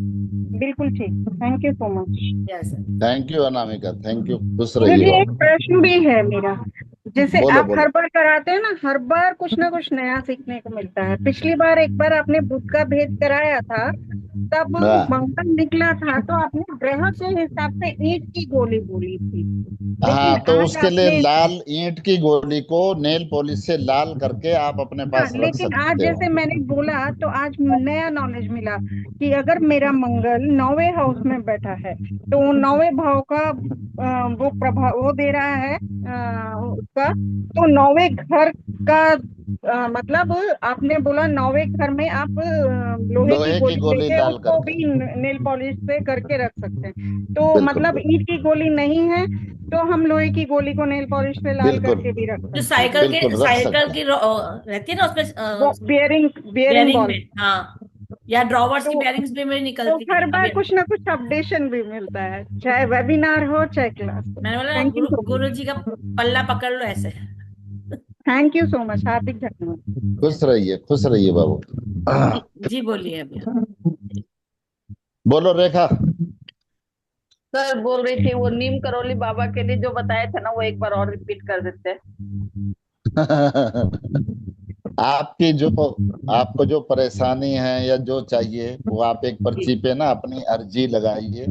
बिल्कुल ठीक, thank you so much. Yes thank you Anamika, thank you, खुश गुरुजी रहिए। एक प्रश्न भी है मेरा, जैसे बोलो आप बोलो। हर बार कराते हैं ना, हर बार कुछ ना कुछ नया सीखने को मिलता है। पिछली बार एक बार आपने बुध का भेद कराया था, तब हाँ मंगल निकला था, तो आपने ग्रह के हिसाब से ईंट की गोली बोली थी, हाँ, लेकिन तो आज उसके लिए आपने, लाल ईंट की गोली को नेल पॉलिश से लाल करके आप अपने हाँ, पास रख लेकिन आज सकते जैसे हो। मैंने बोला तो आज नया नॉलेज मिला कि अगर मेरा मंगल 9वें हाउस में बैठा है तो 9वें भाव का वो प्रभाव वो दे रहा है उसका, तो 9वें घर का मतलब आपने बोला 9वें घर में आप लोहे की लोहे की गोली गोली लेके लाल उसको करके। भी नेल पॉलिश से करके रख सकते हैं। तो बिल्कुल मतलब बिल्कुल ईंट की गोली नहीं है तो हम लोहे की गोली को नेल पॉलिश से लाल बिल्कुल करके भी रख जो सकते हैं। बिल्कुल रख साइकिल सकते की हैं। रहती है ना उसमें बियरिंग बियरिंग बेयरिंग बॉल, में, हाँ, या ड्रॉवर्स की तो बेयरिंग्स भी मेरी तो निकलती हर है बार अभी। कुछ ना कुछ अपडेशन भी मिलता है, चाहे वेबिनार हो चाहे क्लास हो। मैंने बोला ना, thank you so Guru much, जी का पल्ला पकड़ लो ऐसे। थैंक यू सो मच, हार्दिक धन्यवाद। खुश रहिए बाबू। जी बोलिए अभी। बोलो रेखा। सर बोल रही थी वो नीम करोली बाबा के लिए जो बताए थे ना, वो एक बार और रिपीट कर देते। आपकी जो आपको जो परेशानी है या जो चाहिए वो आप एक पर्ची पे ना अपनी अर्जी लगाइए,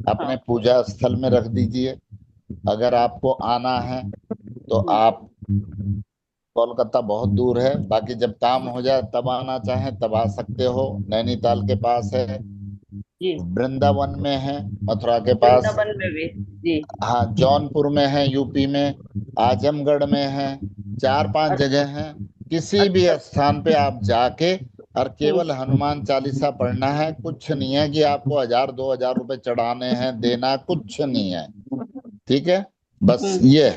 अपने पूजा स्थल में रख दीजिए। अगर आपको आना है तो आप, कोलकाता बहुत दूर है, बाकी जब काम हो जाए तब आना चाहें तब आ सकते हो। नैनीताल के पास है, जी, वृंदावन में है, मथुरा के पास, वृंदावन में भी। जी, हाँ जौनपुर में है यूपी में, आजमगढ़ में है, 4-5 जगह हैं। किसी भी अच्छा, स्थान पे आप जाके और केवल हनुमान चालीसा पढ़ना है। कुछ नहीं है कि आपको 1000-2000 रुपए चढ़ाने हैं, देना कुछ नहीं है, ठीक है। बस ये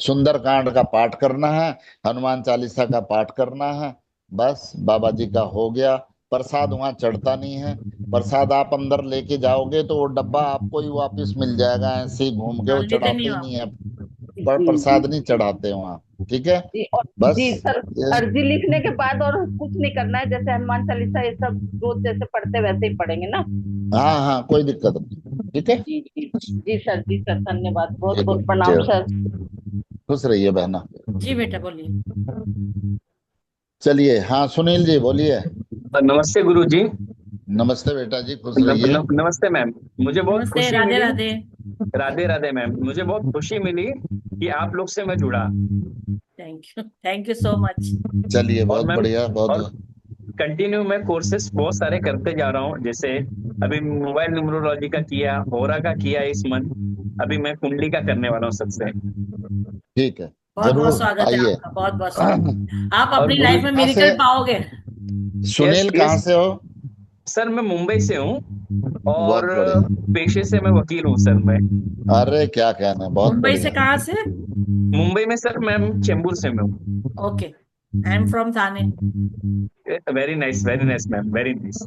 सुंदर कांड का पाठ करना है, हनुमान चालीसा का पाठ करना है, बस बाबा जी का हो गया। प्रसाद वहां चढ़ता नहीं है, प्रसाद आप अंदर लेके जाओगे तो वो डब्बा आपको ही वापस मिल जाएगा, ऐसे ही घूम के, वो लेते चढ़ाते नहीं ही हो नहीं है, जी, पर जी, प्रसाद नहीं चढ़ाते वहां, ठीक है। जी। और बस जी सर, ये, अर्जी लिखने के बाद और कुछ नहीं करना है, जैसे हनुमान चालीसा ये सब रोज जैसे पढ़ते वैसे ही पढ़ेंगे ना? हाँ हाँ कोई दिक्कत नहीं, ठीक है। जी जी जी सर, जी सर, धन्यवाद, बहुत ठीक बहुत है, प्रणाम सर। खुश रहिए बहना। जी बेटा बोलिए। चलिए, हाँ सुनील जी बोलिए। नमस्ते गुरु जी। नमस्ते बेटा जी, खुश रहिए। नमस्ते मैम, मुझे बहुत नमस्ते, खुशी राधे मिली। राधे। राधे राधे मैम, मुझे बहुत खुशी मिली कि आप लोग से मैं जुड़ा। Thank thank you so much. चलिए और बहुत मैम बढ़िया और बहुत कंटिन्यू मैं कोर्सेस बहुत सारे करते जा रहा हूँ। जैसे अभी मोबाइल न्यूमरोलॉजी का किया, होरा का किया इस मंथ, अभी मैं कुंडली का करने वाला हूँ सबसे। ठीक है बहुत बहुत जरूर स्वागत है आइए। आपका, बहुत बहुत स्वागत। आप और अपनी गुरु लाइफ में कहाँ से मिरेकल पाओगे। यस सुनील कहाँ यस से हो? सर, मैं मुंबई से हूँ और बहुत बढ़िया। पेशे से मैं वकील हूँ सर। मैं अरे क्या कहना है, बहुत मुंबई से बढ़िया। कहाँ से? मुंबई में सर, मैं चेंबूर से मैं हूँ। Okay, I am from Thane. Very nice ma'am, very nice.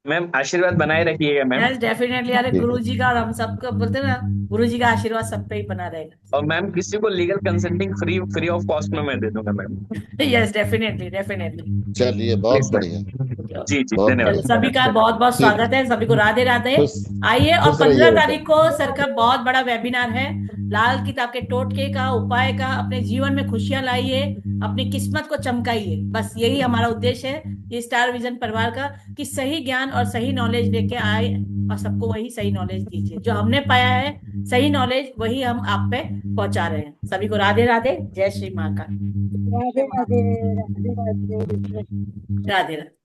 Ma'am आशीर्वाद बनाए रखिएगा मैम। यस डेफिनेटली, अरे ठीक गुरु है जी का और हम सबको बोलते हैं ना, गुरु जी का आशीर्वाद सब पे ही बना रहेगा। और मैम किसी को legal consulting free of cost में मैं दे दूंगा मैम। Yes definitely definitely. चलिए बहुत प्लीज बढ़िया मैम। जी जी, बहुत धन्यवाद चलो, बढ़िया। सभी का धन्यवाद। बहुत बहुत ठीक स्वागत है, सभी को राधे राधे। खुश आइए, और खुश रहिए 15 बेटा। तारीख को सर का बहुत बड़ा वेबिनार है, लाल किताब के टोटके का, उपाय का। अपने जीवन में खुशियां लाइए, अपनी किस्मत को चमकाइए, बस यही हमारा उद्देश्य है ये स्टार विजन परिवार का, कि सही ज्ञान और सही नॉलेज लेके आए और सबको वही सही नॉलेज दीजिए। जो हमने पाया है सही नॉलेज, वही हम आप पे पहुंचा रहे हैं। सभी को राधे राधे, जय श्री महाकाल। राधे राधे राधे राधे। राधे राधे।